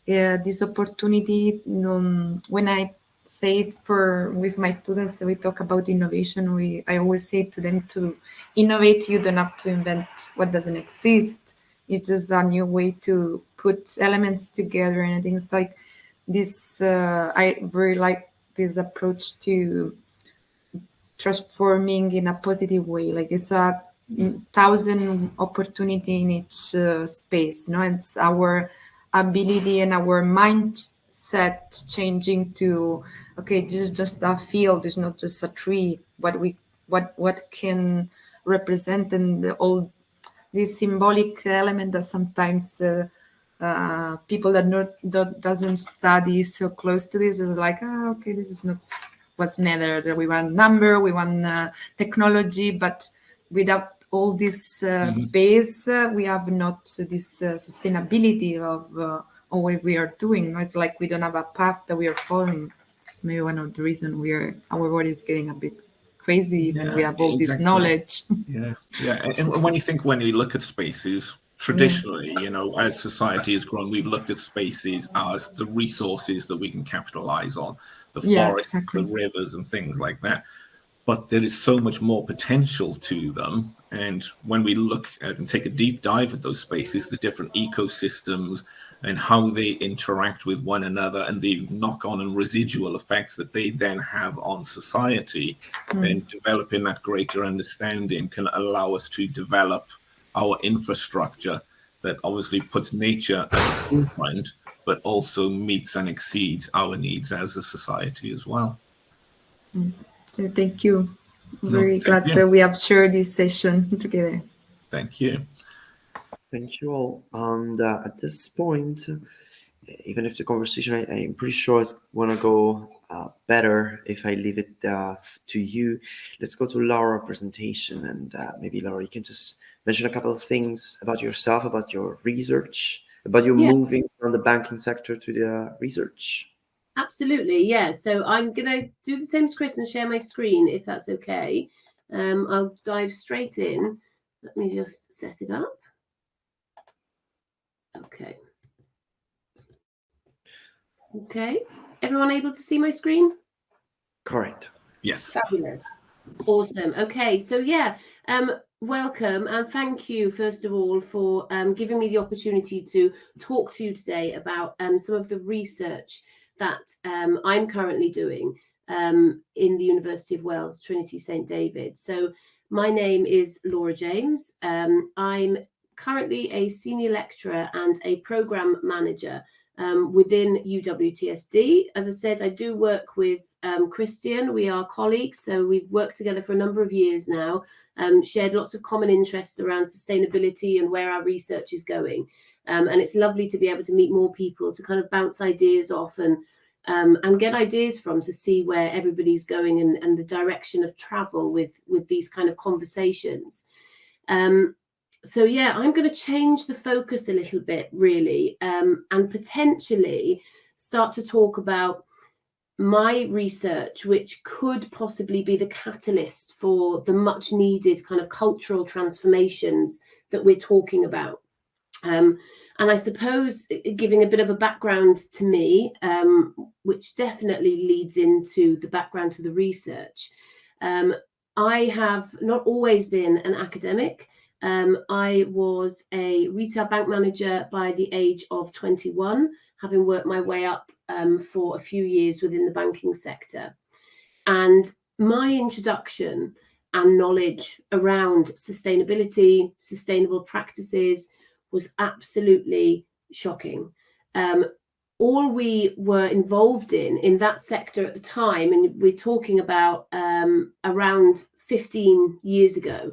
this opportunity, when I say with my students, we talk about innovation. I always say to them, to innovate, you don't have to invent what doesn't exist. It's just a new way to put elements together. And I think it's like this. I very like this approach to transforming in a positive way. Like it's 1,000 opportunity in each space. It's our ability and our mindset changing to, okay, this is just a field, it's not just a tree. What can represent, and all this symbolic element that sometimes people that doesn't study so close to this is like, okay, this is not what's matter. That we want number, we want technology, but without all this base, we have not this sustainability of what we are doing. It's like we don't have a path that we are following. It's maybe one of the reasons our world is getting a bit crazy, even we have all this knowledge. Yeah. And when you look at spaces, traditionally, as society has grown, we've looked at spaces as the resources that we can capitalize on, the forests, the rivers, and things like that. But there is so much more potential to them. And when we look at and take a deep dive at those spaces, the different ecosystems and how they interact with one another and the knock-on and residual effects that they then have on society, and developing that greater understanding can allow us to develop our infrastructure that obviously puts nature at the forefront, but also meets and exceeds our needs as a society as well. Thank you. Very glad that we have shared this session together. Thank you. Thank you all. And at this point, even if the conversation, I'm pretty sure is going to go better if I leave it to you. Let's go to Laura's presentation. And maybe, Laura, you can just mention a couple of things about yourself, about your research, about your moving from the banking sector to the research. Absolutely, yeah. So I'm going to do the same as Chris and share my screen, if that's okay. I'll dive straight in. Let me just set it up. Okay. Okay. Everyone able to see my screen? Correct. Yes. Fabulous. Awesome. Okay. So yeah, welcome and thank you, first of all, for giving me the opportunity to talk to you today about some of the research that I'm currently doing in the University of Wales, Trinity St David. So my name is Laura James. I'm currently a senior lecturer and a program manager within UWTSD. As I said, I do work with Christian. We are colleagues, so we've worked together for a number of years now, shared lots of common interests around sustainability and where our research is going. And it's lovely to be able to meet more people, to kind of bounce ideas off and get ideas from, to see where everybody's going and the direction of travel with these kind of conversations. So yeah, I'm going to change the focus a little bit, really, and potentially start to talk about my research, which could possibly be the catalyst for the much needed kind of cultural transformations that we're talking about. And I suppose giving a bit of a background to me, which definitely leads into the background to the research. I have not always been an academic. I was a retail bank manager by the age of 21, having worked my way up for a few years within the banking sector. And my introduction and knowledge around sustainability, sustainable practices was absolutely shocking. All we were involved in that sector at the time, and we're talking about around 15 years ago,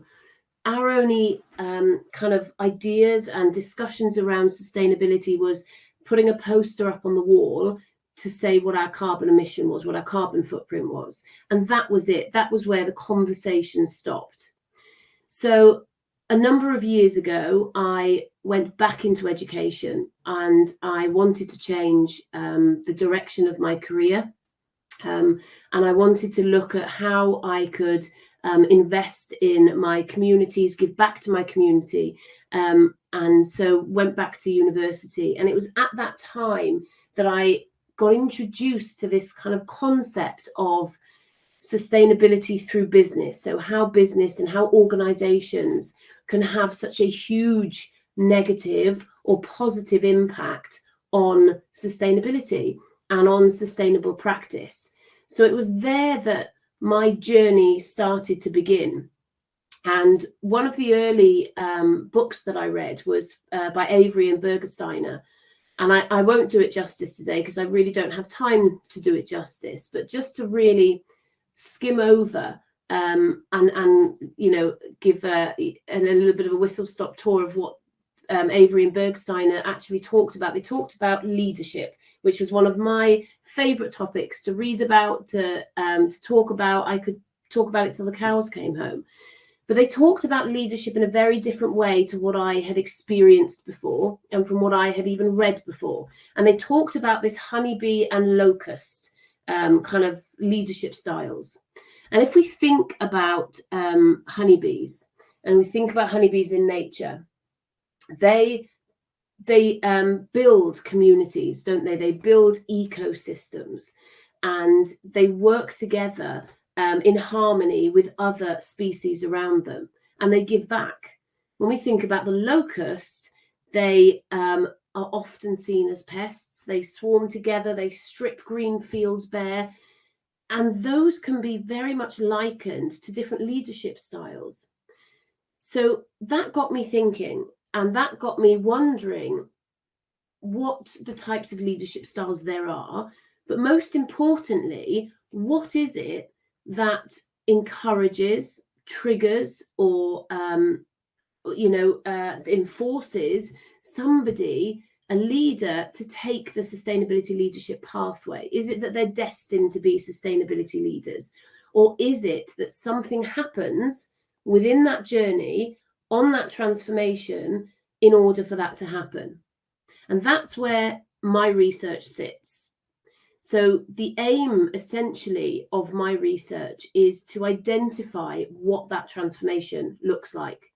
our only kind of ideas and discussions around sustainability was putting a poster up on the wall to say what our carbon emission was, what our carbon footprint was. And that was it. That was where the conversation stopped. So a number of years ago, I went back into education and I wanted to change the direction of my career. And I wanted to look at how I could invest in my communities, give back to my community. And so went back to university. And it was at that time that I got introduced to this kind of concept of sustainability through business. So how business and how organizations can have such a huge negative or positive impact on sustainability and on sustainable practice. So it was there that my journey started to begin. And one of the early books that I read was by Avery and Bergersteiner. And I won't do it justice today because I really don't have time to do it justice, but just to really skim over and you know, give a little bit of a whistle-stop tour of what Avery and Bergsteiner actually talked about. They talked about leadership, which was one of my favorite topics to read about, to talk about. I could talk about it till the cows came home. But they talked about leadership in a very different way to what I had experienced before and from what I had even read before. And they talked about this honeybee and locust kind of leadership styles. And if we think about honeybees, and we think about honeybees in nature, they build communities, don't they? They build ecosystems, and they work together in harmony with other species around them, and they give back. When we think about the locust, they are often seen as pests. They swarm together, they strip green fields bare, and those can be very much likened to different leadership styles. So that got me thinking, and that got me wondering what the types of leadership styles there are, but most importantly, what is it that encourages, triggers, or enforces somebody, a leader, to take the sustainability leadership pathway? Is it that they're destined to be sustainability leaders, or is it that something happens within that journey, on that transformation, in order for that to happen? And that's where my research sits. So the aim essentially of my research is to identify what that transformation looks like,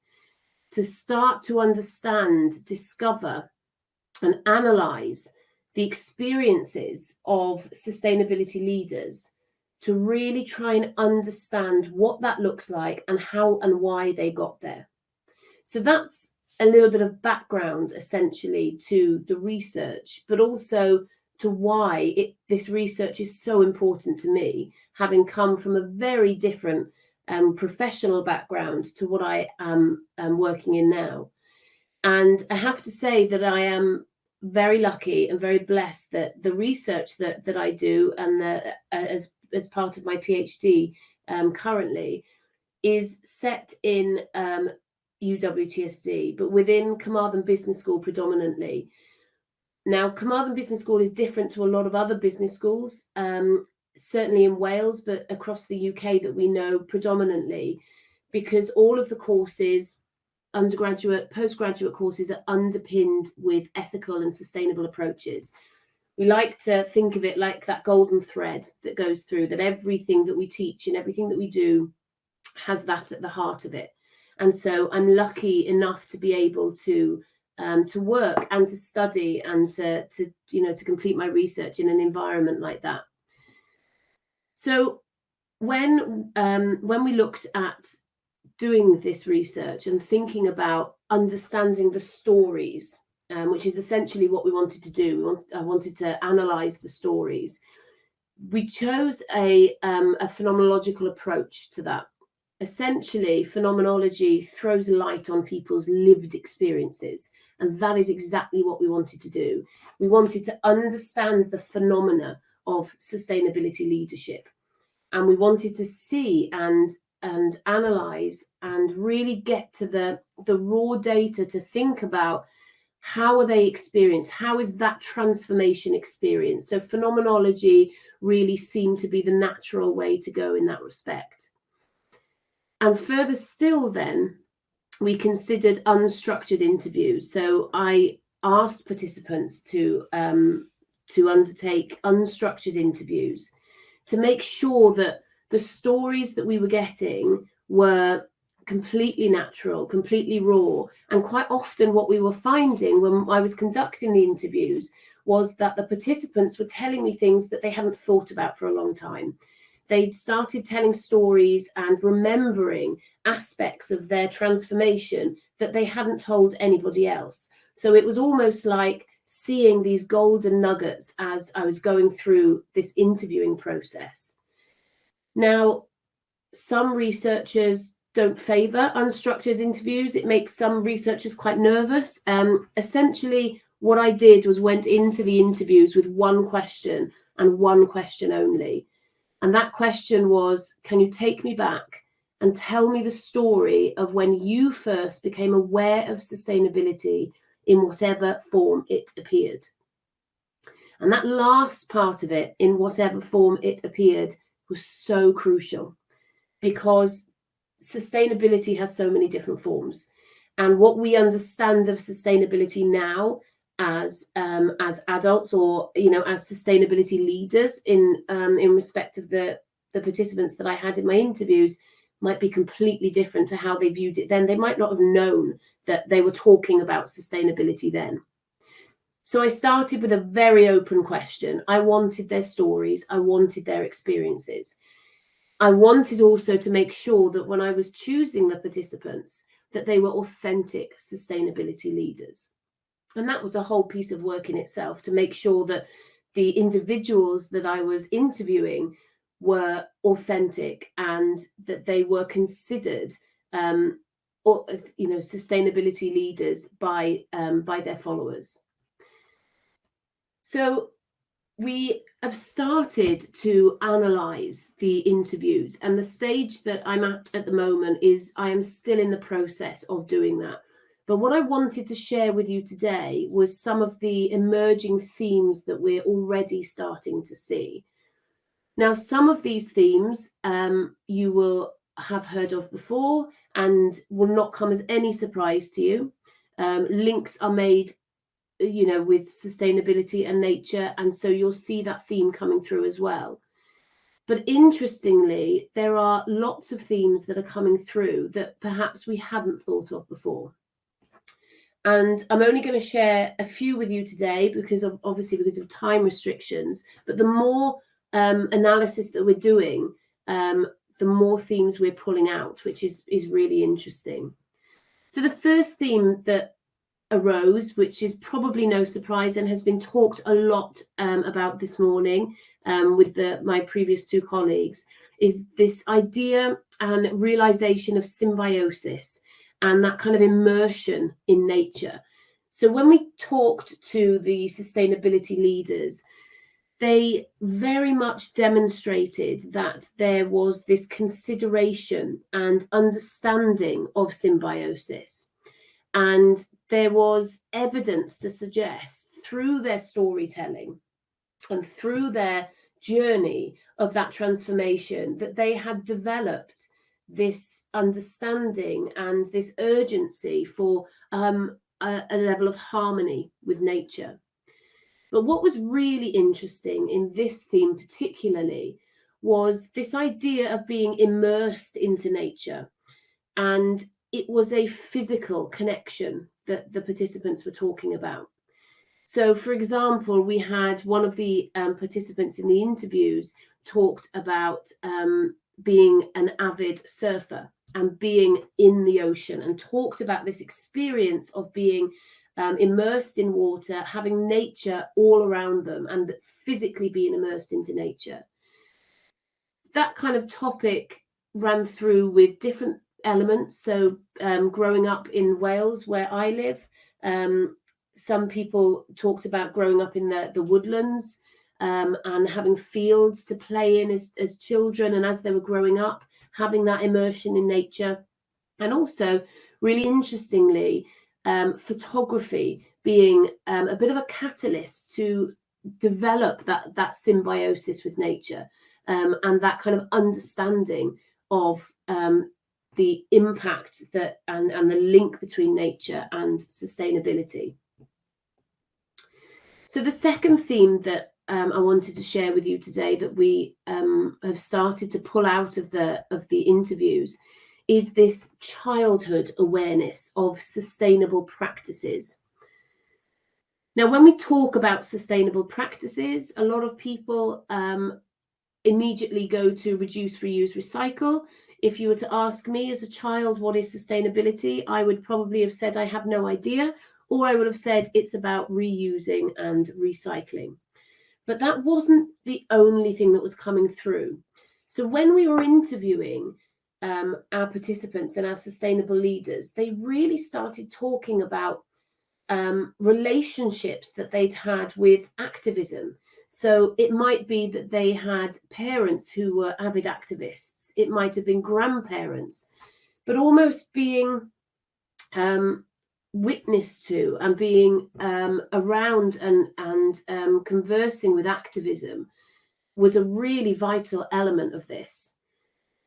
to start to understand, discover, and analyze the experiences of sustainability leaders, to really try and understand what that looks like and how and why they got there. So that's a little bit of background essentially to the research, but also to why this research is so important to me, having come from a very different professional background to what I am working in now. And I have to say that I am very lucky and very blessed that the research that I do, and as part of my PhD currently, is set in UWTSD, but within Carmarthen Business School predominantly. Now, Carmarthen Business School is different to a lot of other business schools, certainly in Wales, but across the UK that we know predominantly, because all of the courses, undergraduate, postgraduate courses, are underpinned with ethical and sustainable approaches. We like to think of it like that golden thread that goes through, that everything that we teach and everything that we do has that at the heart of it. And so I'm lucky enough to be able to work and to study and to complete my research in an environment like that. So when we looked at doing this research and thinking about understanding the stories, which is essentially what we wanted to do, I wanted to analyze the stories. We chose a phenomenological approach to that. Essentially, phenomenology throws light on people's lived experiences, and that is exactly what we wanted to do. We wanted to understand the phenomena of sustainability leadership, and we wanted to see and analyze and really get to the raw data to think about how are they experienced, how is that transformation experienced. So phenomenology really seemed to be the natural way to go in that respect. And further still then, we considered unstructured interviews. So I asked participants to undertake unstructured interviews to make sure that the stories that we were getting were completely natural, completely raw. And quite often what we were finding when I was conducting the interviews was that the participants were telling me things that they hadn't thought about for a long time. They'd started telling stories and remembering aspects of their transformation that they hadn't told anybody else. So it was almost like seeing these golden nuggets as I was going through this interviewing process. Now, some researchers don't favor unstructured interviews. It makes some researchers quite nervous. Essentially, what I did was went into the interviews with one question and one question only. And that question was, can you take me back and tell me the story of when you first became aware of sustainability in whatever form it appeared? And that last part of it, in whatever form it appeared, was so crucial, because sustainability has so many different forms. And what we understand of sustainability now as adults, or as sustainability leaders in respect of the participants that I had in my interviews, might be completely different to how they viewed it then. They might not have known that they were talking about sustainability then. So I started with a very open question. I wanted their stories. I wanted their experiences. I wanted also to make sure that when I was choosing the participants, that they were authentic sustainability leaders. And that was a whole piece of work in itself, to make sure that the individuals that I was interviewing were authentic and that they were considered sustainability leaders by their followers. So we have started to analyze the interviews, and the stage that I'm at the moment is I am still in the process of doing that. But what I wanted to share with you today was some of the emerging themes that we're already starting to see. Now, some of these themes you will have heard of before and will not come as any surprise to you. Links are made with sustainability and nature, and so you'll see that theme coming through as well. But interestingly, there are lots of themes that are coming through that perhaps we hadn't thought of before. And I'm only going to share a few with you today because of time restrictions. But the more analysis that we're doing, the more themes we're pulling out, which is really interesting. So the first theme that arose, which is probably no surprise and has been talked a lot about this morning with my previous two colleagues, is this idea and realization of symbiosis and that kind of immersion in nature. So when we talked to the sustainability leaders, they very much demonstrated that there was this consideration and understanding of symbiosis. And there was evidence to suggest through their storytelling and through their journey of that transformation that they had developed this understanding and this urgency for a level of harmony with nature. But what was really interesting in this theme particularly was this idea of being immersed into nature. And it was a physical connection that the participants were talking about. So, for example, we had one of the participants in the interviews talked about being an avid surfer and being in the ocean, and talked about this experience of being immersed in water, having nature all around them, and physically being immersed into nature. That kind of topic ran through with different elements. So growing up in Wales, where I live, some people talked about growing up in the woodlands and having fields to play in as children, and as they were growing up, having that immersion in nature. And also, really interestingly, photography being a bit of a catalyst to develop that symbiosis with nature, and that kind of understanding of the impact that and the link between nature and sustainability. So the second theme that I wanted to share with you today, that we have started to pull out of the interviews, is this childhood awareness of sustainable practices. Now, when we talk about sustainable practices, a lot of people immediately go to reduce, reuse, recycle. If you were to ask me as a child, what is sustainability? I would probably have said, I have no idea. Or I would have said, it's about reusing and recycling. But that wasn't the only thing that was coming through. So when we were interviewing our participants and our sustainable leaders, they really started talking about relationships that they'd had with activism. So it might be that they had parents who were avid activists. It might have been grandparents, but almost being witness to and being around and conversing with activism was a really vital element of this.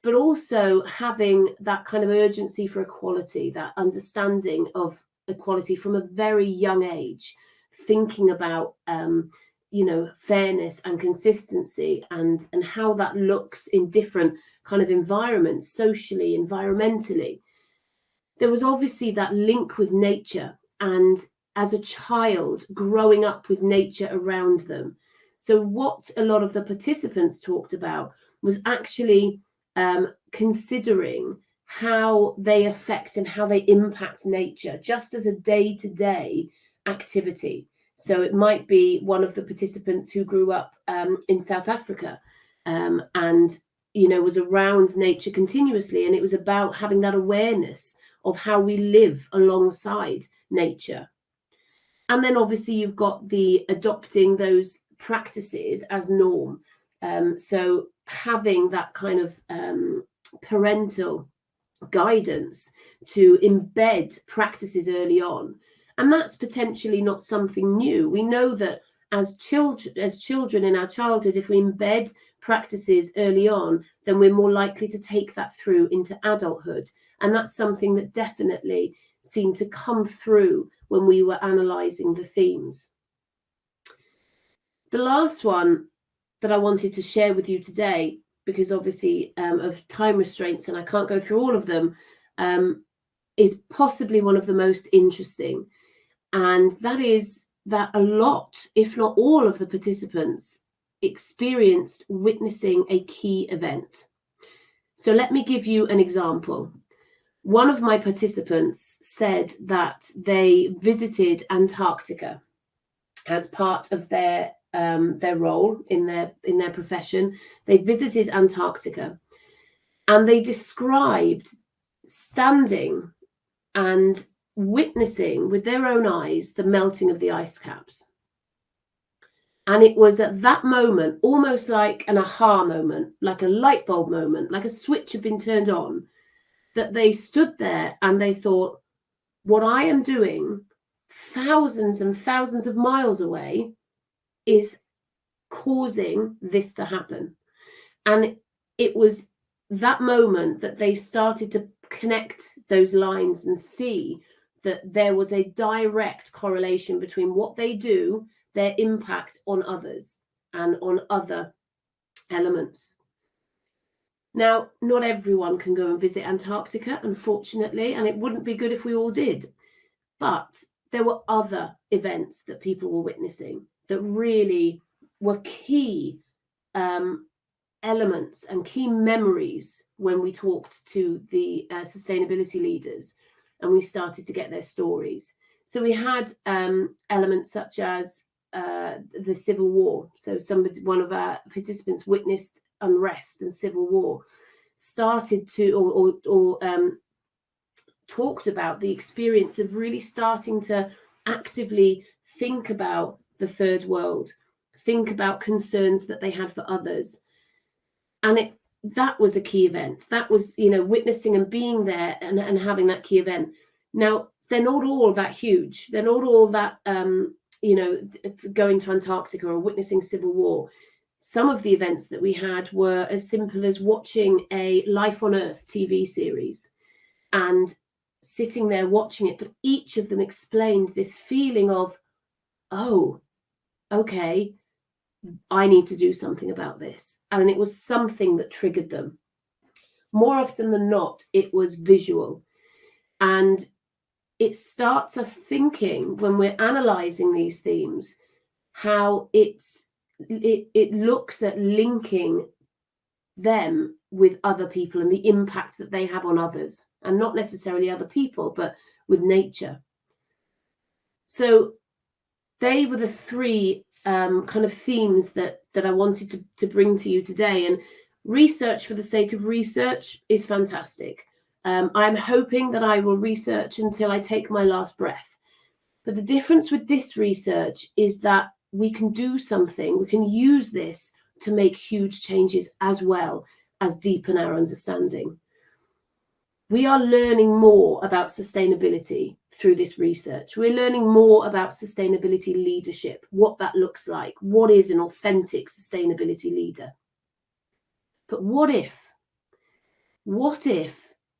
But also having that kind of urgency for equality, that understanding of equality from a very young age, thinking about fairness and consistency and how that looks in different kind of environments, socially, environmentally. There was obviously that link with nature, and as a child growing up with nature around them. So what a lot of the participants talked about was actually considering how they affect and how they impact nature just as a day-to-day activity. So it might be one of the participants who grew up in South Africa and was around nature continuously, and it was about having that awareness of how we live alongside nature. And then obviously you've got the adopting those practices as norm. So having that kind of parental guidance to embed practices early on. And that's potentially not something new. We know that as children in our childhood, if we embed practices early on, then we're more likely to take that through into adulthood. And that's something that definitely seemed to come through when we were analysing the themes. The last one that I wanted to share with you today, because obviously of time restraints and I can't go through all of them, is possibly one of the most interesting. And that is that a lot, if not all of the participants experienced witnessing a key event. So let me give you an example. One of my participants said that they visited Antarctica as part of their role in their profession. They visited Antarctica, and they described standing and witnessing with their own eyes the melting of the ice caps. And it was at that moment, almost like an aha moment, like a light bulb moment, like a switch had been turned on, that they stood there and they thought, what I am doing thousands and thousands of miles away is causing this to happen. And it was that moment that they started to connect those lines and see that there was a direct correlation between what they do, their impact on others and on other elements. Now, not everyone can go and visit Antarctica, unfortunately, and it wouldn't be good if we all did. But there were other events that people were witnessing that really were key elements and key memories when we talked to the sustainability leaders and we started to get their stories. So we had elements such as the civil war. So one of our participants witnessed unrest and civil war, started to or talked about the experience of really starting to actively think about the third world, think about concerns that they had for others. And that was a key event. That was, witnessing and being there and having that key event. Now, they're not all that huge. They're not all that, going to Antarctica or witnessing civil war. Some of the events that we had were as simple as watching a Life on Earth TV series and sitting there watching it. But each of them explained this feeling of, oh, okay, I need to do something about this. And it was something that triggered them. More often than not, it was visual. And it starts us thinking, when we're analysing these themes, how it looks at linking them with other people and the impact that they have on others, and not necessarily other people, but with nature. So they were the three kind of themes that I wanted to bring to you today. And research for the sake of research is fantastic. I'm hoping that I will research until I take my last breath. But the difference with this research is that we can do something, we can use this to make huge changes as well as deepen our understanding. We are learning more about sustainability through this research. We're learning more about sustainability leadership, what that looks like, what is an authentic sustainability leader. But what if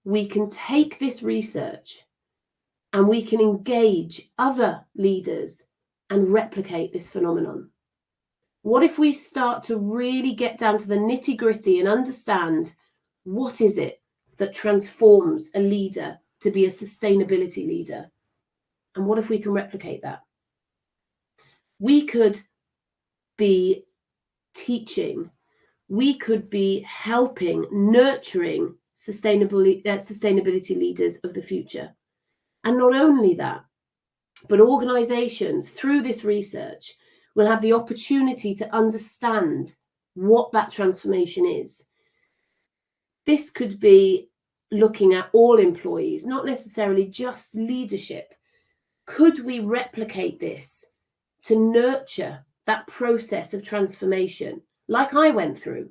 we can take this research and we can engage other leaders and replicate this phenomenon? What if we start to really get down to the nitty-gritty and understand what is it that transforms a leader to be a sustainability leader? And what if we can replicate that? We could be teaching, we could be helping, nurturing sustainability leaders of the future. And not only that, but organizations through this research will have the opportunity to understand what that transformation is. This could be looking at all employees, not necessarily just leadership. Could we replicate this to nurture that process of transformation like I went through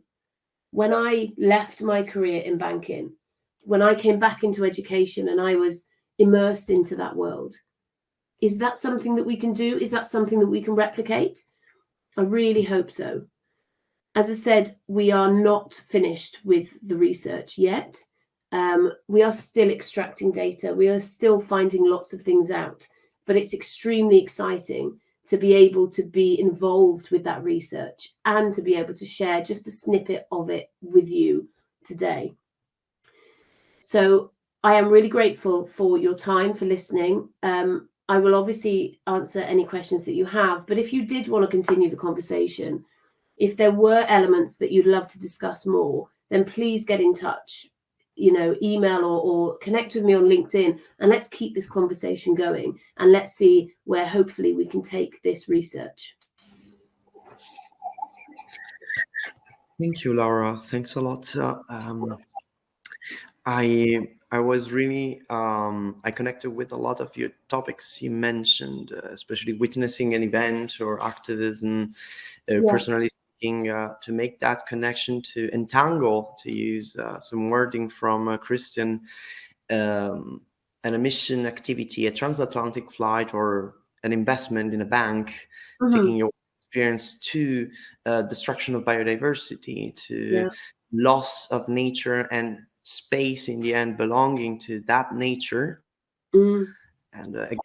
when I left my career in banking, when I came back into education and I was immersed into that world? Is that something that we can do? Is that something that we can replicate? I really hope so. As I said, we are not finished with the research yet. We are still extracting data. We are still finding lots of things out, but it's extremely exciting to be able to be involved with that research and to be able to share just a snippet of it with you today. So I am really grateful for your time, for listening. I will obviously answer any questions that you have, but if you did want to continue the conversation, if there were elements that you'd love to discuss more, then please get in touch, email or connect with me on LinkedIn, and let's keep this conversation going, and let's see where hopefully we can take this research. Thank you, Laura. Thanks a lot. I was really I connected with a lot of your topics you mentioned, especially witnessing an event or activism, personally speaking, to make that connection, to entangle, to use some wording from Christian, an emission activity, a transatlantic flight, or an investment in a bank, taking your experience to destruction of biodiversity, to loss of nature and space in the end belonging to that nature, and again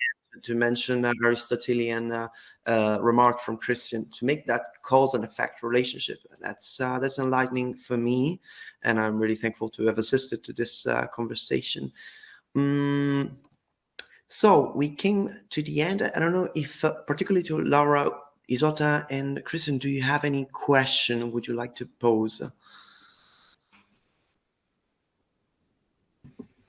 to mention Aristotelian remark from Christian, to make that cause and effect relationship. That's enlightening for me, and I'm really thankful to have assisted to this conversation. So we came to the end. I don't know if, particularly to Laura, Isotta, and Christian, do you have any question would you like to pose?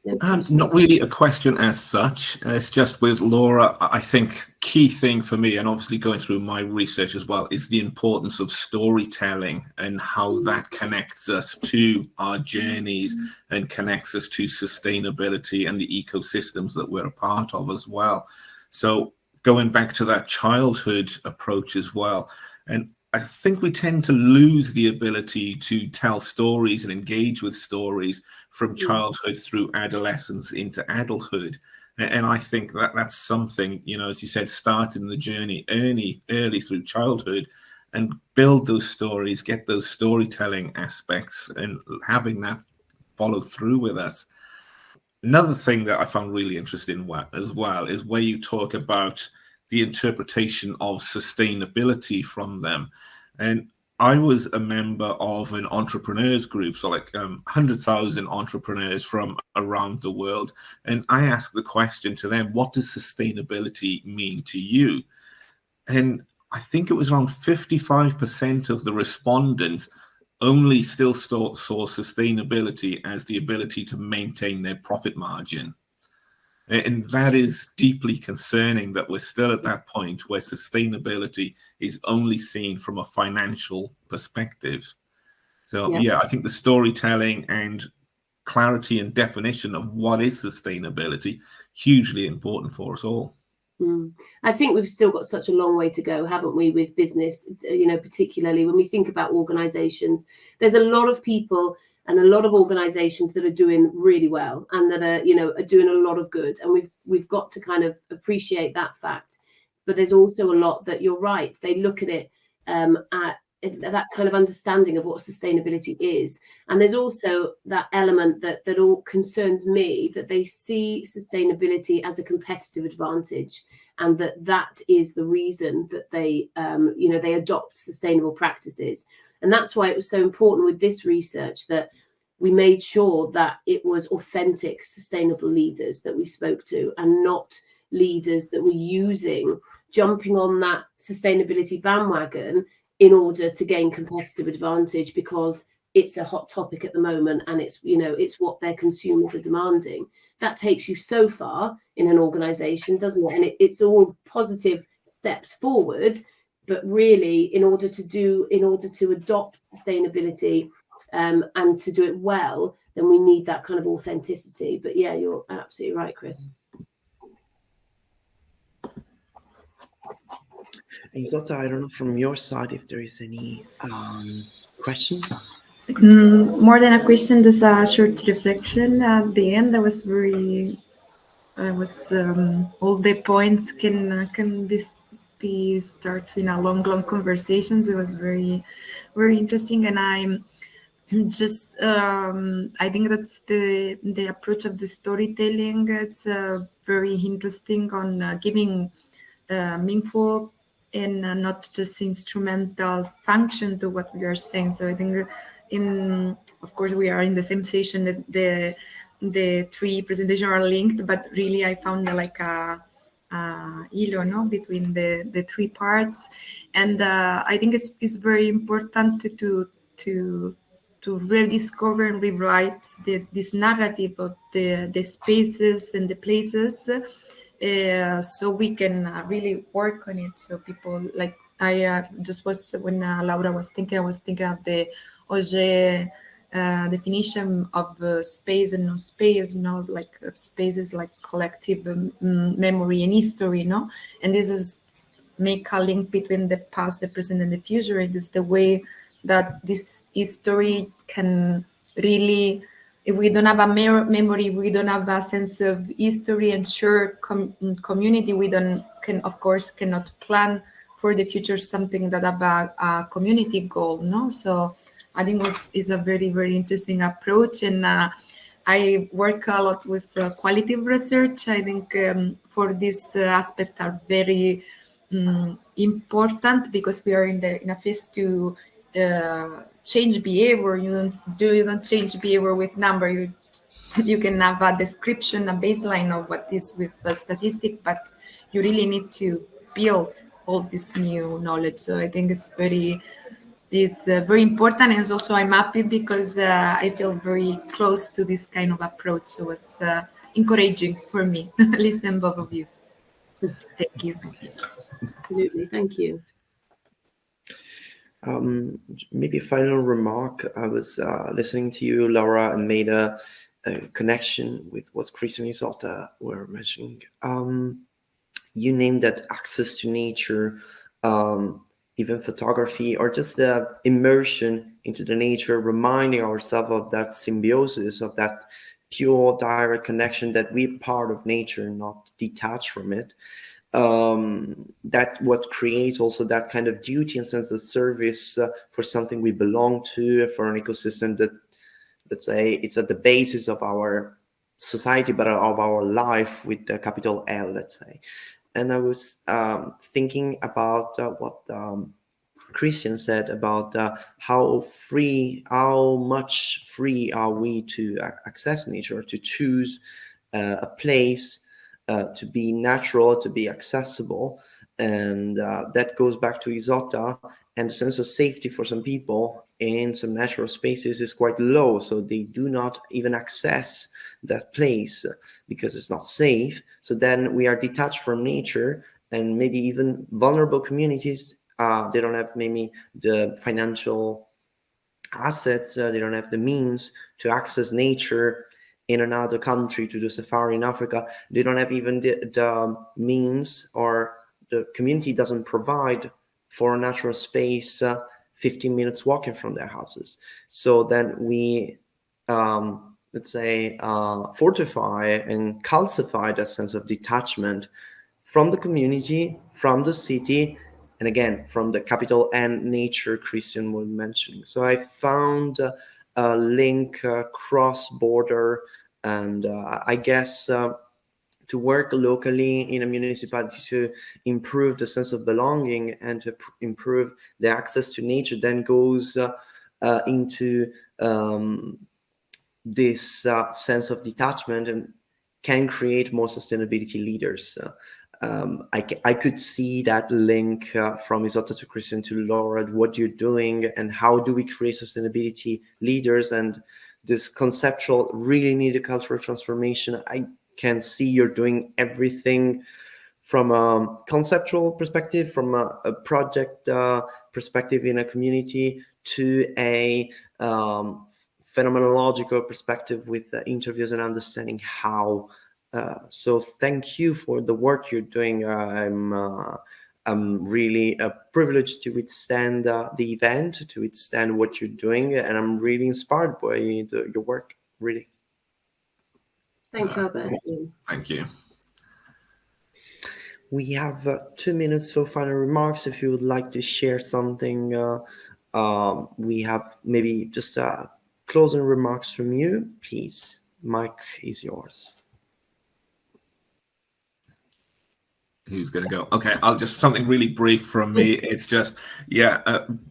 Not really a question as such. It's just with Laura, I think key thing for me, and obviously going through my research as well, is the importance of storytelling and how that connects us to our journeys and connects us to sustainability and the ecosystems that we're a part of as well. So going back to that childhood approach as well, and I think we tend to lose the ability to tell stories and engage with stories from childhood through adolescence into adulthood. And I think that that's something, you know, as you said, starting the journey early through childhood and build those stories, get those storytelling aspects and having that follow through with us. Another thing that I found really interesting as well is where you talk about the interpretation of sustainability from them. And I was a member of an entrepreneurs group, so like 100,000 entrepreneurs from around the world. And I asked the question to them, what does sustainability mean to you? And I think it was around 55% of the respondents only still saw sustainability as the ability to maintain their profit margin. And that is deeply concerning that we're still at that point where sustainability is only seen from a financial perspective. So, yeah, I think the storytelling and clarity and definition of what is sustainability, hugely important for us all. I think we've still got such a long way to go, haven't we, with business, you know, particularly when we think about organizations. There's a lot of people and a lot of organizations that are doing really well and that are, you know, are doing a lot of good. And we've got to kind of appreciate that fact. But there's also a lot that, you're right, they look at it at that kind of understanding of what sustainability is. And there's also that element that all concerns me, that they see sustainability as a competitive advantage, and that is the reason that they, you know, they adopt sustainable practices. And that's why it was so important with this research that we made sure that it was authentic, sustainable leaders that we spoke to, and not leaders that were jumping on that sustainability bandwagon in order to gain competitive advantage because it's a hot topic at the moment and it's, you know, it's what their consumers are demanding. That takes you so far in an organization, doesn't it? And it's all positive steps forward. But really, in order to adopt sustainability and to do it well, then we need that kind of authenticity. But yeah, you're absolutely right, Chris. Isotta, I don't know from your side if there is any question. More than a question, just a short reflection at the end. That was very. All the points can be starting a long conversations. It was very, very interesting, and I'm just I think that's the approach of the storytelling. It's very interesting on giving meaningful and not just instrumental function to what we are saying. So I think of course we are in the same session that the three presentations are linked, but really I found like a hilo, no, between the three parts, and I think it's very important to rediscover and rewrite this narrative of the spaces and the places, so we can really work on it. So people, like I just was, when Laura was thinking, I was thinking of the Auger definition of space and no space, like spaces like collective memory and history, and this is make a link between the past, the present, and the future. It is the way that this history can really, if we don't have a memory, we don't have a sense of history and shared community, we of course cannot plan for the future something that have a community goal, So I think it's a very, very interesting approach, and I work a lot with qualitative research. I think for this aspect are very important, because we are in a phase to change behavior. You don't change behavior with number. You can have a description, a baseline of what is with a statistic, but you really need to build all this new knowledge. So I think it's very important, and also I'm happy because I feel very close to this kind of approach. So it's encouraging for me. Listen, both of you. Thank you. Absolutely, thank you. Maybe a final remark. I was listening to you, Laura, and made a connection with what Chris and Isotta were mentioning. You named that access to nature, even photography, or just the immersion into the nature, reminding ourselves of that symbiosis, of that pure direct connection, that we're part of nature, not detached from it. That what creates also that kind of duty and sense of service for something we belong to, for an ecosystem that, let's say, it's at the basis of our society, but of our life with the capital L, let's say. And I was thinking about what Christian said about how much free are we to access nature, to choose a place to be natural, to be accessible. And that goes back to Isotta, and the sense of safety for some people in some natural spaces is quite low, so they do not even access that place because it's not safe. So then we are detached from nature, and maybe even vulnerable communities, they don't have maybe the financial assets, they don't have the means to access nature in another country, to do safari in Africa. They don't have even the means, or the community doesn't provide for a natural space 15 minutes walking from their houses. So then we let's say fortify and calcify that sense of detachment from the community, from the city, and again from the capital N nature Christian was mentioning. So I found a link cross-border, and I guess to work locally in a municipality to improve the sense of belonging and to improve the access to nature then goes into this sense of detachment, and can create more sustainability leaders. I could see that link from Isotta to Christian to Laura, what you're doing and how do we create sustainability leaders, and this conceptual really needed cultural transformation. I can see you're doing everything from a conceptual perspective, from a project perspective in a community, to a phenomenological perspective with interviews and understanding how. So thank you for the work you're doing. I'm really privileged to withstand the event, to withstand what you're doing, and I'm really inspired by your work, really. Thank you, Alberto. Thank you. We have 2 minutes for final remarks. If you would like to share something, we have maybe just closing remarks from you, please. Mic is yours. Who's going to go? Okay, I'll just something really brief from me. It's just,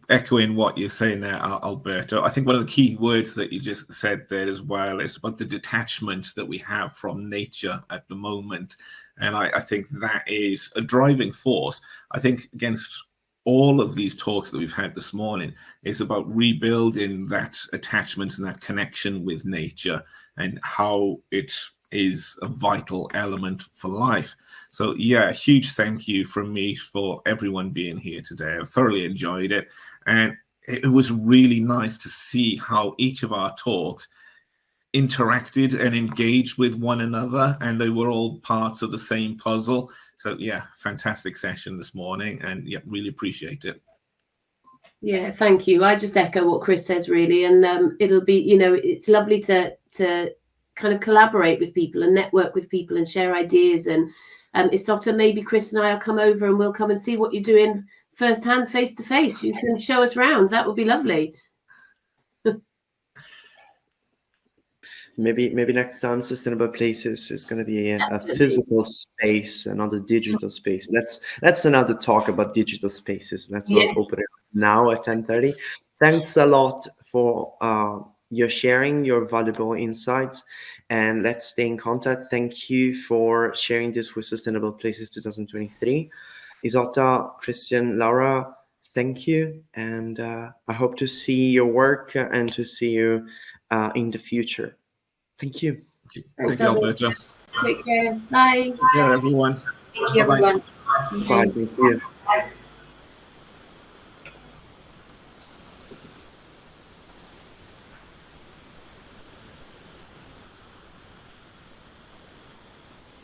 echoing what you're saying there, Alberto. I think one of the key words that you just said there as well is about the detachment that we have from nature at the moment. And I think that is a driving force. I think against all of these talks that we've had this morning is about rebuilding that attachment and that connection with nature and how it is a vital element for life. So yeah, a huge thank you from me for everyone being here today. I thoroughly enjoyed it, and it was really nice to see how each of our talks interacted and engaged with one another, and they were all parts of the same puzzle. So yeah, fantastic session this morning, and yeah, really appreciate it. Yeah, thank you. I just echo what Chris says, really, and it'll be, it's lovely to kind of collaborate with people and network with people and share ideas. And Isotta, maybe Chris and I will come over and we'll come and see what you're doing firsthand, face to face. You can show us around. That would be lovely. maybe next time Sustainable Places is going to be a physical space and not a digital space. That's another talk about digital spaces. That's not open now at 10:30. Thanks a lot for your sharing your valuable insights, and let's stay in contact. Thank you for sharing this with Sustainable Places 2023. Isotta, Christian, Laura, thank you, and I hope to see your work and to see you in the future. Thank you. Thank you, Alberto. Take care. Bye. Take care, everyone. Thank you, everyone. Bye. Thank you.